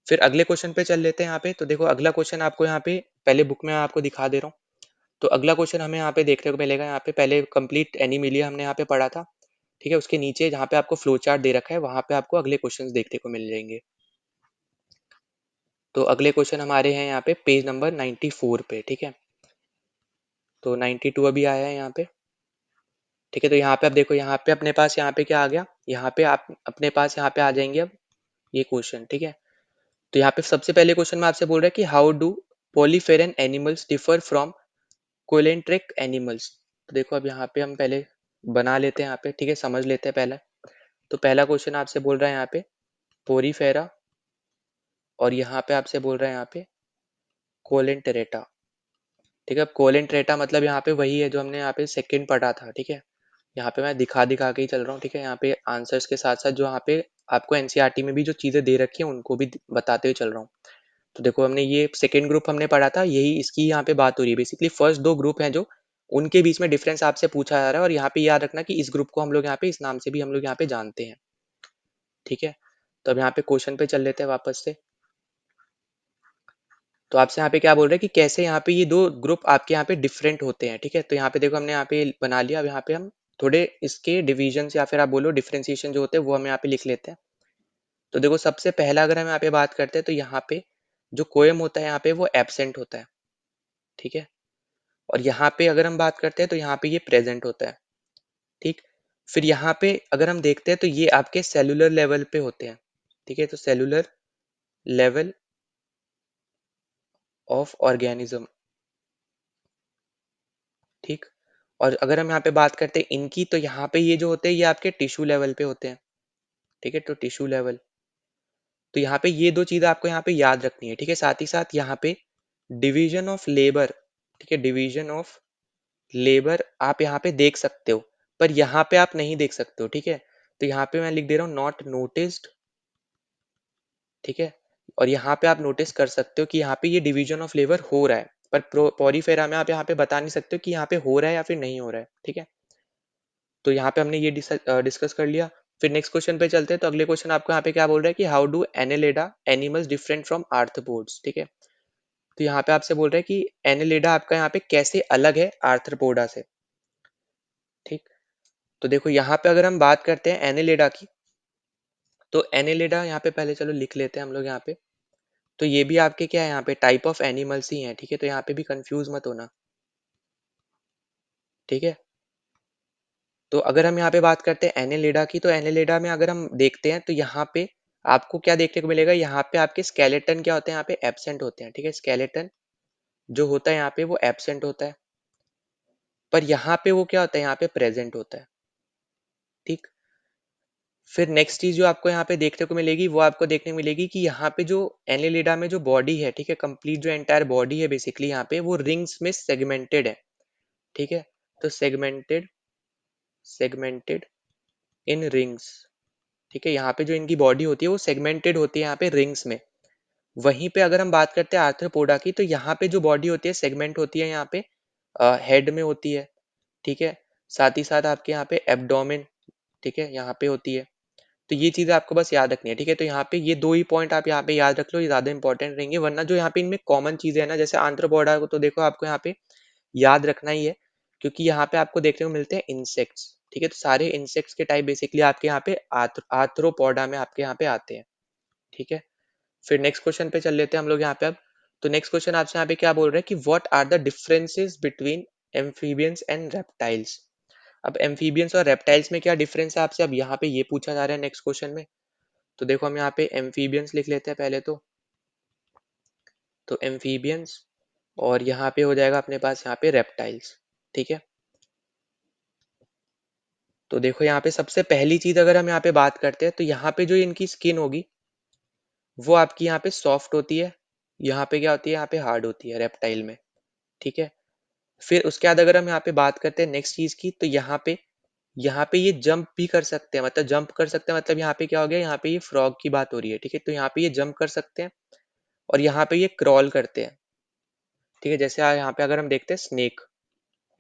फिर अगले क्वेश्चन पे चल लेते हैं यहाँ पे। तो देखो अगला क्वेश्चन आपको यहाँ पे पहले बुक में आपको दिखा दे रहा हूँ। तो अगला क्वेश्चन हमें यहाँ पे देखने को मिलेगा, यहाँ पे पहले कंप्लीट एनीमिलिया हमने यहाँ पे पढ़ा था, ठीक है। उसके नीचे जहाँ पे आपको फ्लो चार्ट दे रखा है, वहां पे आपको अगले क्वेश्चंस देखने को मिल जाएंगे। तो अगले क्वेश्चन हमारे हैं यहाँ पे पेज नंबर 94 पे, ठीक है। तो 92 अभी आया है यहाँ पे, ठीक है। तो यहाँ पे आप देखो, यहाँ पे अपने पास यहाँ पे क्या आ गया, यहाँ पे आप अपने पास यहाँ पे आ जाएंगे अब ये क्वेश्चन, ठीक है। तो यहाँ पे सबसे पहले क्वेश्चन में आपसे बोल रहा है कि how do poriferan animals differ from coelenterate animals. तो देखो अब यहाँ पे हम पहले बना लेते हैं यहाँ पे, ठीक है, समझ लेते हैं पहले। तो पहला क्वेश्चन आपसे बोल रहा है यहाँ पे पोरीफेरा, और यहाँ पे आपसे बोल रहा है यहाँ पे कोलेंटेरेटा, ठीक है। अब कोलेंट्रेटा मतलब यहाँ पे वही है जो हमने यहाँ पे सेकंड पढ़ा था, ठीक है। यहाँ पे मैं दिखा दिखा के ही चल रहा हूँ, ठीक है। यहाँ पे आंसर्स के साथ साथ जो यहाँ पे आपको एनसीईआरटी में भी जो चीजें दे रखी है उनको भी बताते हुए चल रहा हूँ। तो देखो हमने ये सेकंड ग्रुप हमने पढ़ा था, यही इसकी यहाँ पे बात हो रही है। बेसिकली फर्स्ट दो ग्रुप हैं जो, उनके बीच में डिफरेंस आपसे पूछा जा रहा है, और यहाँ पे याद रखना कि इस ग्रुप को हम लोग यहाँ पे इस नाम से भी हम लोग यहाँ पे जानते हैं, ठीक है। तो अब यहाँ पे क्वेश्चन पे चल लेते हैं वापस से। तो आपसे यहाँ पे क्या बोल रहे हैं कि कैसे यहाँ पे ये दो ग्रुप आपके यहाँ पे डिफरेंट होते हैं, ठीक है। तो यहाँ पे देखो हमने यहाँ पे बना लिया। अब यहाँ पे हम थोड़े इसके डिविजन या फिर आप बोलो डिफरेंशिएशन जो होते हैं वो हम यहाँ पे लिख लेते हैं। तो देखो सबसे पहला अगर हम यहाँ पे बात करते हैं, तो यहाँ पे जो कोएम होता है यहाँ पे वो एब्सेंट होता है, ठीक है। और यहाँ पे अगर हम बात करते हैं तो यहाँ पे ये प्रेजेंट होता है, ठीक। फिर यहाँ पे अगर हम देखते हैं तो ये आपके सेलुलर लेवल पे होते हैं, ठीक है। तो सेलुलर लेवल ऑफ ऑर्गेनिज्म, ठीक। और अगर हम यहाँ पे बात करते हैं इनकी, तो यहाँ पे ये जो होते हैं ये आपके टिश्यू लेवल पे होते हैं, ठीक है। तो टिश्यू लेवल, तो यहाँ पे ये दो चीजें आपको यहाँ पे याद रखनी है, ठीक है। साथ ही साथ यहाँ पे डिवीजन ऑफ लेबर, ठीक है, डिवीजन ऑफ लेबर आप यहाँ पे देख सकते हो, पर यहाँ पे आप नहीं देख सकते हो, ठीक है। तो यहाँ पे मैं लिख दे रहा हूँ नॉट नोटिस्ड, ठीक है। और यहाँ पे आप नोटिस कर सकते हो कि यहाँ पे ये डिवीजन ऑफ लेबर हो रहा है, पर पॉरीफेरा में आप यहाँ पे बता नहीं सकते हो कि यहाँ पे हो रहा है या फिर नहीं हो रहा है, ठीक है। तो यहाँ पे हमने ये डिस्कस कर लिया। फिर नेक्स्ट क्वेश्चन पे चलते हैं। तो अगले क्वेश्चन आपको यहाँ पे क्या बोल रहा है कि how do annelida animals different from arthropods, ठीक है। तो यहाँ पे आपसे बोल रहा है कि एनेलेडा आपका यहाँ पे कैसे अलग है आर्थ्रोपोडा से, ठीक। तो देखो यहाँ पे अगर हम बात करते हैं एनेलेडा की, तो एनेलेडा यहाँ पे पहले चलो लिख लेते हैं हम लोग यहाँ पे। तो ये भी आपके क्या है, यहाँ पे टाइप ऑफ एनिमल्स ही हैं, ठीक है। तो यहाँ पे भी कंफ्यूज मत होना, ठीक है। तो अगर हम यहाँ पे बात करते हैं एनेलिडा की, तो एनेलिडा में अगर हम देखते हैं तो यहाँ पे आपको क्या देखने को मिलेगा, यहाँ पे आपके स्केलेटन क्या होते हैं, यहाँ पे एब्सेंट होते हैं, ठीक है। स्केलेटन जो होता है यहाँ पे वो एब्सेंट होता है, पर यहाँ पे वो क्या होता है, यहाँ पे प्रेजेंट होता है, ठीक। फिर नेक्स्ट चीज जो आपको यहाँ पे देखने को मिलेगी, वो आपको देखने को मिलेगी कि यहाँ पे जो एनेलिडा में जो बॉडी है, ठीक है, कंप्लीट जो एंटायर बॉडी है बेसिकली यहाँ पे वो रिंग्स में सेगमेंटेड है, ठीक है। तो सेगमेंटेड, सेगमेंटेड इन रिंग्स, ठीक है। यहाँ पे जो इनकी बॉडी होती है वो सेगमेंटेड होती है यहाँ पे रिंग्स में। वहीं पे अगर हम बात करते हैं आर्थ्रोपोडा की, तो यहाँ पे जो बॉडी होती है सेगमेंट होती है यहाँ पे हेड में होती है, ठीक है। साथ ही साथ आपके यहाँ पे एब्डोमेन, ठीक है, यहाँ पे होती है। तो ये चीजें आपको बस याद रखनी है, ठीक है। तो यहाँ पे ये दो ही पॉइंट आप यहाँ पे याद रख लो, ये ज्यादा इंपॉर्टेंट रहेंगे। वरना जो यहाँ पे इनमें कॉमन चीजें है ना, जैसे आर्थ्रोपोडा को तो देखो आपको यहाँ पे याद रखना ही है, क्योंकि यहाँ पे आपको देखने को मिलते हैं इंसेक्ट्स, ठीक है। तो सारे इंसेक्ट्स के टाइप बेसिकली आपके यहाँ पे आर्थ्रोपोडा में आपके यहाँ पे आते हैं, ठीक है। फिर नेक्स्ट क्वेश्चन पे चल लेते हैं हम लोग यहाँ पे अब। तो नेक्स्ट क्वेश्चन आपसे यहाँ पे क्या बोल रहे हैं कि what are the differences between amphibians and reptiles. अब एम्फीबियंस और रेप्टाइल्स में क्या डिफरेंस है आपसे अब यहाँ पे ये पूछा जा रहा है नेक्स्ट क्वेश्चन में। तो देखो हम यहाँ पे एम्फीबियंस लिख लेते हैं पहले तो एम्फीबियंस, और यहाँ पे हो जाएगा अपने पास यहाँ पे रेप्टाइल्स, ठीक है। तो देखो यहाँ पे सबसे पहली चीज अगर हम यहाँ पे बात करते हैं, तो यहाँ पे जो इनकी स्किन होगी वो आपकी यहाँ पे सॉफ्ट होती है, यहाँ पे क्या होती है, यहाँ पे हार्ड होती है रेप्टाइल में, ठीक है। फिर उसके बाद अगर हम यहाँ पे बात करते हैं नेक्स्ट चीज की, तो यहाँ पे ये जंप भी कर सकते हैं, मतलब जंप कर सकते हैं, मतलब यहाँ पे क्या हो गया, यहाँ पे ये फ्रॉग की बात हो रही है, ठीक है। तो यहाँ पे ये जंप कर सकते हैं, और यहाँ पे ये क्रॉल करते हैं, ठीक है। जैसे यहाँ पे अगर हम देखते हैं स्नेक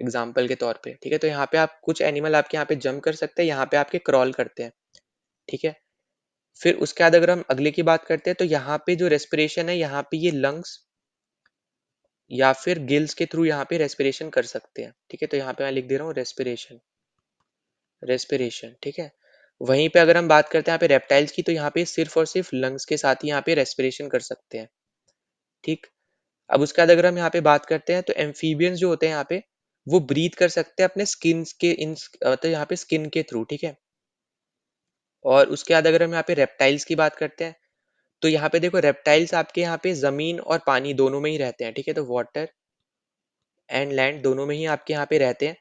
एग्जाम्पल के तौर पे, ठीक है। तो यहाँ पे आप कुछ एनिमल आपके यहाँ पे जंप कर सकते हैं, यहाँ पे आपके क्रॉल करते हैं, ठीक है। फिर उसके बाद अगर हम अगले की बात करते हैं, तो यहाँ पे जो रेस्पिरेशन है, यहाँ पे ये लंग्स या फिर गिल्स के थ्रू यहाँ पे रेस्पिरेशन कर सकते हैं, ठीक है। तो यहाँ पे मैं लिख दे रहा हूँ रेस्पिरेशन, रेस्पिरेशन, ठीक है। वहीं पे अगर हम बात करते हैं यहाँ पे रेप्टाइल्स की, तो यहाँ पे सिर्फ और सिर्फ लंग्स के साथ ही यहाँ पे रेस्पिरेशन कर सकते हैं, ठीक। अब उसके बाद अगर हम यहाँ पे बात करते हैं, तो एम्फीबियंस जो होते हैं यहाँ पे वो ब्रीथ कर सकते हैं अपने स्किन के इन, तो यहाँ पे स्किन के थ्रू, ठीक है। और उसके बाद अगर हम यहाँ पे रेप्टाइल्स की बात करते हैं, तो यहाँ पे देखो रेप्टाइल्स आपके यहाँ पे जमीन और पानी दोनों में ही रहते हैं, ठीक है। तो वाटर एंड लैंड दोनों में ही आपके यहाँ पे रहते हैं,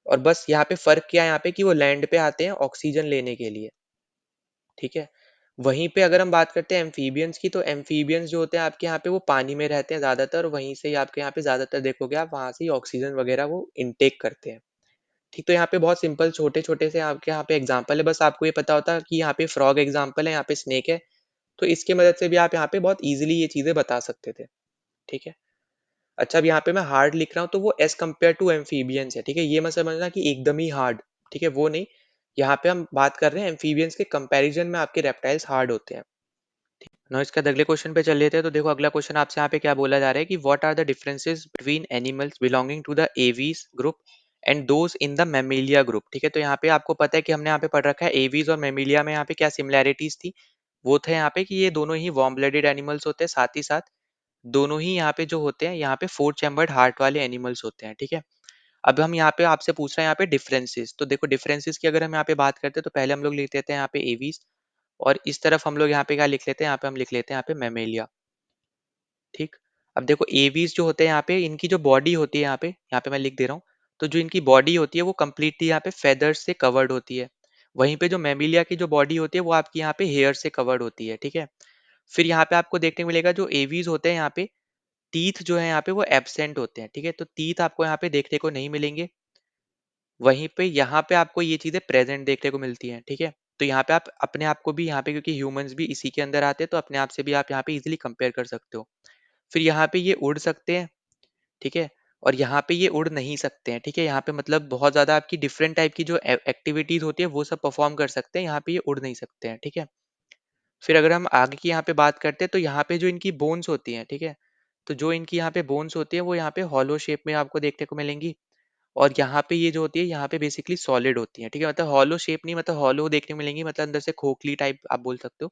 और बस यहाँ पे फर्क क्या है यहाँ पे कि वो लैंड पे आते हैं ऑक्सीजन लेने के लिए, ठीक है। वहीं पे अगर हम बात करते हैं एम्फीबियंस की, तो एम्फीबियंस जो होते हैं आपके यहाँ पे वो पानी में रहते हैं ज्यादातर, वहीं से ही आपके यहाँ पे ज्यादातर देखोगे आप वहां से ही ऑक्सीजन वगैरह वो इनटेक करते हैं, ठीक। तो यहाँ पे बहुत सिंपल छोटे छोटे से आपके यहाँ पे एग्जाम्पल है, बस आपको ये पता होता कि यहाँ पे फ्रॉग एग्जाम्पल है, यहाँ पे स्नेक है, तो इसकी मदद से भी आप यहाँ पे बहुत इजीली ये चीजें बता सकते थे, ठीक है। अच्छा, अब यहाँ पे मैं हार्ड लिख रहा हूँ, तो वो एज कम्पेयर टू एम्फीबियंस है, ठीक है। ये मत समझना कि एकदम ही हार्ड, ठीक है, वो नहीं। यहाँ पे हम बात कर रहे हैं एम्फीबियंस के कंपैरिजन में आपके रेप्टाइल्स हार्ड होते हैं। ना इसका अगले क्वेश्चन पे चल लेते हैं। तो देखो अगला क्वेश्चन आपसे यहाँ पे क्या बोला जा रहा है कि what are the differences between animals belonging to the Aves group and those in the Mammalia group, ठीक है। तो यहाँ पे आपको पता है कि हमने यहाँ पे पढ़ रखा है एवीज और मेमेलिया में यहाँ पे क्या सिमिलैरिटीज थी। वो थे यहाँ पे कि ये दोनों ही वार्म ब्लडेड एनिमल्स होते हैं, साथ ही साथ दोनों ही यहाँ पे जो होते हैं यहाँ पे फोर चैम्बर्ड हार्ट वाले एनिमल्स होते हैं, ठीक है। अब हम यहाँ पे आपसे पूछ रहे हैं यहाँ पे डिफरेंसेस। तो देखो डिफरेंसेस की अगर हम यहाँ पे बात करते हैं, तो पहले हम लोग लिख देते हैं यहाँ पे एवीज, और इस तरफ हम लोग यहाँ पे क्या लिख लेते हैं, यहाँ पे हम लिख लेते हैं यहाँ पे मेमेलिया, ठीक। अब देखो एवीज जो होते हैं यहाँ पे, इनकी जो बॉडी होती है यहाँ पे मैं लिख दे रहा हूँ। तो जो इनकी बॉडी होती है वो कम्प्लीटली यहाँ पे फेदर्स से कवर्ड होती है। वहीं पे जो मेमिलिया की जो बॉडी होती है वो आपकी यहाँ पे हेयर से कवर्ड होती है, ठीक है। फिर यहाँ पे आपको देखने को मिलेगा जो एवीज होते हैं यहाँ पे, टीथ जो है यहाँ पे वो एब्सेंट होते हैं, ठीक है। तो टीथ आपको यहाँ पे देखने को नहीं मिलेंगे। वहीं पे यहाँ पे आपको ये चीजें प्रेजेंट देखने को मिलती हैं, ठीक है। तो यहाँ पे आप अपने आप को भी यहाँ पे, क्योंकि ह्यूमंस भी इसी के अंदर आते हैं, तो अपने आप से भी आप यहाँ पे इजीली कंपेयर कर सकते हो। फिर यहाँ पे ये उड़ सकते हैं, ठीक है। और यहाँ पे ये उड़ नहीं सकते हैं, ठीक है। यहाँ पे मतलब बहुत ज्यादा आपकी डिफरेंट टाइप की जो एक्टिविटीज होती है वो सब परफॉर्म कर सकते हैं, यहाँ पे ये उड़ नहीं सकते हैं, ठीक है। फिर अगर हम आगे की यहाँ पे बात करते हैं, तो यहाँ पे जो इनकी बोन्स होती हैं, ठीक है। तो जो इनकी यहाँ पे बोन्स होती है वो यहाँ पे हॉलो शेप में आपको देखने को मिलेंगी। और यहाँ पे ये जो होती है यहाँ पे बेसिकली सॉलिड होती है, ठीक है। मतलब हॉलो शेप नहीं, मतलब हॉलो देखने को मिलेंगी, मतलब अंदर से खोखली टाइप आप बोल सकते हो।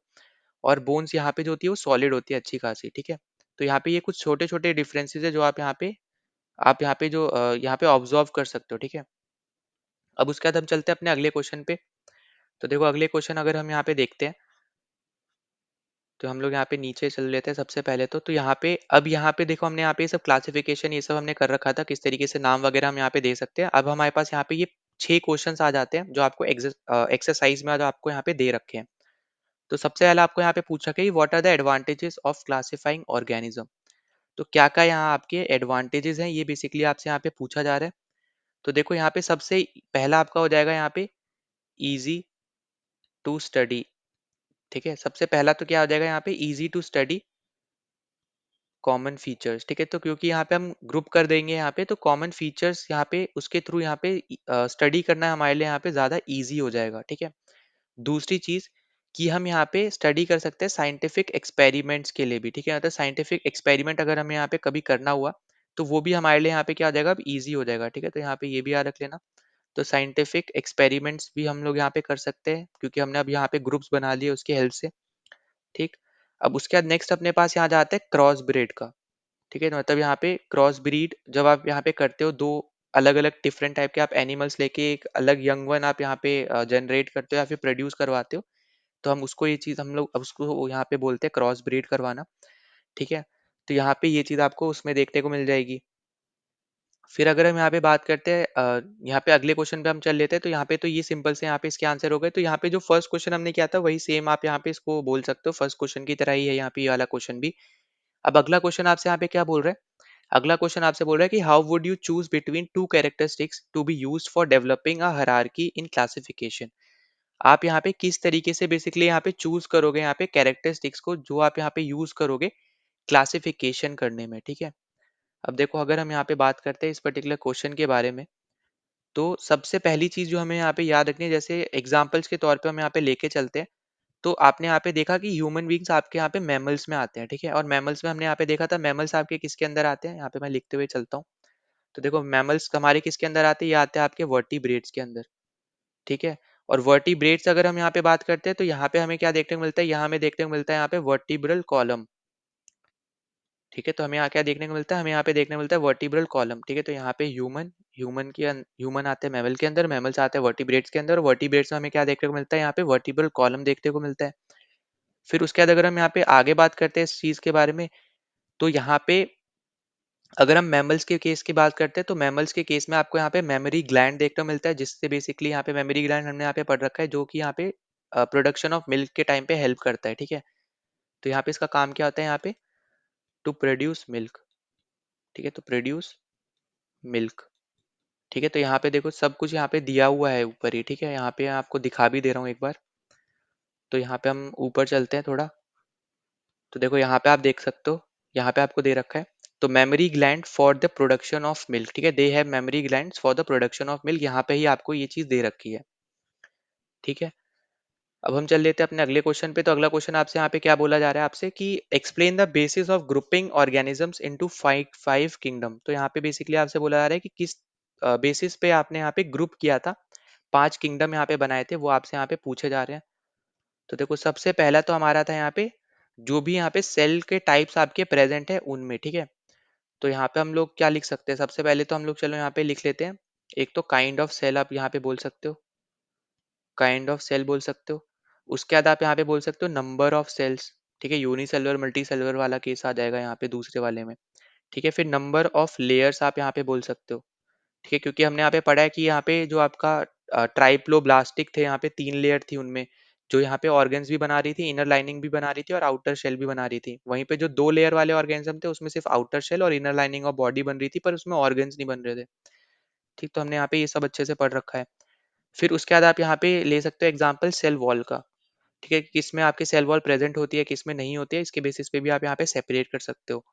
और बोन्स यहाँ पे जो होती है वो सॉलिड होती है अच्छी खासी, ठीक है। तो यहाँ पे ये कुछ छोटे छोटे डिफरेंसेस है जो आप यहाँ पे जो यहाँ पे ऑब्जर्व कर सकते हो, ठीक है। अब उसके बाद हम चलते हैं अपने अगले क्वेश्चन पे। तो देखो अगले क्वेश्चन अगर हम यहाँ पे देखते हैं, तो हम लोग यहाँ पे नीचे चल लेते हैं सबसे पहले। तो यहाँ पे अब यहाँ पे देखो हमने यहाँ पे ये सब क्लासिफिकेशन ये सब हमने कर रखा था, किस तरीके से नाम वगैरह हम यहाँ पे दे सकते हैं। अब हमारे पास यहाँ पे ये 6 क्वेश्चंस आ जाते हैं जो आपको एक्सरसाइज में जो आपको यहाँ पे दे रखे हैं। तो सबसे पहले आपको यहाँ पे पूछा कि what are the advantages of classifying organism. तो क्या क्या यहाँ आपके एडवांटेजेस हैं, ये बेसिकली आपसे यहाँ पे पूछा जा रहा है। तो देखो यहाँ पे सबसे पहला आपका हो जाएगा यहाँ पे इजी टू स्टडी, ठीक है। सबसे पहला तो क्या हो जाएगा यहाँ पे easy to study common features, ठीक है। तो क्योंकि यहाँ पे हम ग्रुप कर देंगे यहाँ पे, तो कॉमन फीचर्स यहाँ पे उसके थ्रू यहाँ पे स्टडी करना हमारे लिए यहाँ पे ज़्यादा इजी हो जाएगा, ठीक है। दूसरी चीज़ कि हम यहाँ पे स्टडी कर सकते हैं साइंटिफिक एक्सपेरिमेंट्स के लिए भी, ठीक है। मतलब साइंटिफिक एक्सपेरिमेंट अगर हमें यहाँ पे कभी करना हुआ तो वो भी हमारे लिए यहाँ पे क्या हो जाएगा, अब ईजी हो जाएगा, ठीक है। तो यहाँ पे ये भी याद रख लेना। तो साइंटिफिक एक्सपेरिमेंट्स भी हम लोग यहाँ पे कर सकते हैं, क्योंकि हमने अब यहाँ पे ग्रुप्स बना लिए उसकी हेल्प से, ठीक। अब उसके बाद नेक्स्ट अपने पास यहाँ जाते हैं क्रॉस ब्रीड का, ठीक है। तो मतलब यहाँ पे क्रॉस ब्रीड जब आप यहाँ पे करते हो, दो अलग अलग डिफरेंट टाइप के आप एनिमल्स लेके एक अलग यंग वन आप यहाँ पे जनरेट करते हो या फिर प्रोड्यूस करवाते हो, तो हम उसको ये चीज़ हम लोग अब उसको यहाँ पे बोलते हैं क्रॉस ब्रीड करवाना, ठीक है। तो यहाँ पे ये चीज़ आपको उसमें देखने को मिल जाएगी। फिर अगर हम यहाँ पे बात करते हैं यहाँ पे अगले क्वेश्चन पे हम चल लेते हैं। तो यहाँ पे तो ये सिंपल से यहाँ पे इसके आंसर हो गए। तो यहाँ पे जो फर्स्ट क्वेश्चन हमने किया था वही सेम आप यहाँ पे इसको बोल सकते हो, फर्स्ट क्वेश्चन की तरह ही है यहाँ पे ये वाला क्वेश्चन भी। अब अगला क्वेश्चन आपसे यहाँ पे क्या बोल रहा है, अगला क्वेश्चन आपसे बोल रहा है कि how would you choose between two characteristics to be used for developing a hierarchy in classification. आप यहाँ पे किस तरीके से बेसिकली यहाँ पे चूज करोगे यहाँ पे कैरेक्टरिस्टिक्स को जो आप यहाँ पे यूज करोगे क्लासिफिकेशन करने में, ठीक है। अब देखो अगर हम यहाँ पे बात करते हैं इस पर्टिकुलर क्वेश्चन के बारे में, तो सबसे पहली चीज जो हमें यहाँ पे याद रखनी है, जैसे एग्जाम्पल्स के तौर पे हम यहाँ पे लेके चलते हैं। तो आपने यहाँ पे देखा कि ह्यूमन बींग्स आपके यहाँ पे मैमल्स में आते हैं, ठीक है। और मैमल्स में हमने यहाँ पे देखा था मैमल्स आपके किसके अंदर आते हैं, यहाँ पे मैं लिखते हुए चलता हूँ। तो देखो मैमल्स हमारे किसके अंदर आते हैं, ये आते हैं आपके वर्टिब्रेट्स के अंदर, ठीक है। और वर्टिब्रेट्स अगर हम यहाँ पे बात करते हैं तो यहाँ पे हमें क्या देखने को मिलता है, यहाँ हमें देखने को मिलता है यहाँ पे वर्टिब्रल कॉलम, ठीक है। तो हमें यहाँ क्या देखने को मिलता है, हमें यहाँ पे देखने को मिलता है वर्टिब्रल कॉलम, ठीक है। तो यहाँ पे ह्यूमन आते हैं मैमल के अंदर, मैमल्स आते हैं वर्टिब्रेट्स के अंदर, और वर्टिब्रेट्स में हमें क्या देखने को मिलता है, यहाँ पे वर्टिब्रल कॉलम देखने को मिलता है। फिर उसके बाद अगर हम यहाँ पे आगे बात करते हैं इस चीज के बारे में, तो यहाँ पे अगर हम मैमल्स के केस की बात करते हैं, तो मैमल्स के केस में आपको यहाँ पे मेमोरी ग्लैंड देखने को मिलता है, जिससे बेसिकली यहाँ पे मेमोरी ग्लैंड हमने यहाँ पे पढ़ रखा है, जो कि यहाँ पे प्रोडक्शन ऑफ मिल्क के टाइम पे हेल्प करता है, ठीक है। तो यहाँ पे इसका काम क्या होता है, यहाँ पे टू प्रोड्यूस मिल्क, ठीक है। तो प्रोड्यूस मिल्क, ठीक है। तो यहाँ पे देखो सब कुछ यहाँ पे दिया हुआ है ऊपर ही, ठीक है। यहाँ पे आपको दिखा भी दे रहा हूँ एक बार। तो यहाँ पे हम ऊपर चलते हैं थोड़ा। तो देखो यहाँ पे आप देख सकते हो, यहाँ पे आपको दे रखा है तो memory gland for the production of milk, ठीक है। They have mammary glands for the production of milk, यहाँ पे ही आपको ये चीज दे रखी है, ठीक है। अब हम चल लेते हैं अपने अगले क्वेश्चन पे। तो अगला क्वेश्चन आपसे यहाँ पे क्या बोला जा रहा है आपसे कि explain the basis of grouping organisms into five five kingdom. तो यहाँ पे बेसिकली आपसे बोला जा रहा है कि किस बेसिस पे आपने यहाँ पे ग्रुप किया था, 5 किंगडम यहाँ पे बनाए थे, वो आपसे यहाँ पे पूछे जा रहे हैं। तो देखो सबसे पहला तो हमारा था यहाँ पे जो भी यहाँ पे सेल के टाइप्स आपके प्रेजेंट है उनमें, ठीक है। तो यहाँ पे हम लोग क्या लिख सकते हैं, सबसे पहले तो हम लोग चलो यहाँ पे लिख लेते हैं। एक तो काइंड ऑफ सेल आप यहाँ पे बोल सकते हो, काइंड ऑफ सेल बोल सकते हो। उसके बाद आप यहाँ पे बोल सकते हो नंबर ऑफ सेल्स, ठीक है। यूनिसेलुलर मल्टी सेलुलर वाला केस आ जाएगा यहाँ पे दूसरे वाले में। ठीक है, फिर नंबर ऑफ लेयर्स आप यहाँ पे बोल सकते हो। ठीक है, क्योंकि हमने यहाँ पे पढ़ा है कि यहाँ पे जो आपका ट्राइप्लोब्लास्टिक थे, यहाँ पे 3 लेयर थी उनमें, जो यहाँ पे ऑर्गन्स भी बना रही थी, इनर लाइनिंग भी बना रही थी और आउटर शेल भी बना रही थी। वहीं पे जो 2 लेयर वाले ऑर्गेनिज्म थे, उसमें सिर्फ आउटर शेल और इनर लाइनिंग और बॉडी बन रही थी, पर उसमें ऑर्गन्स नहीं बन रहे थे। ठीक, तो हमने यहाँ पे ये सब अच्छे से पढ़ रखा है। फिर उसके बाद आप यहाँ पे ले सकते हो एग्जाम्पल सेल वॉल का। ठीक है, किसमें आपकी सेल वॉल प्रेजेंट होती है, किसमें नहीं होती है, इसके बेसिस पे भी आप यहाँ पे सेपरेट कर सकते हो।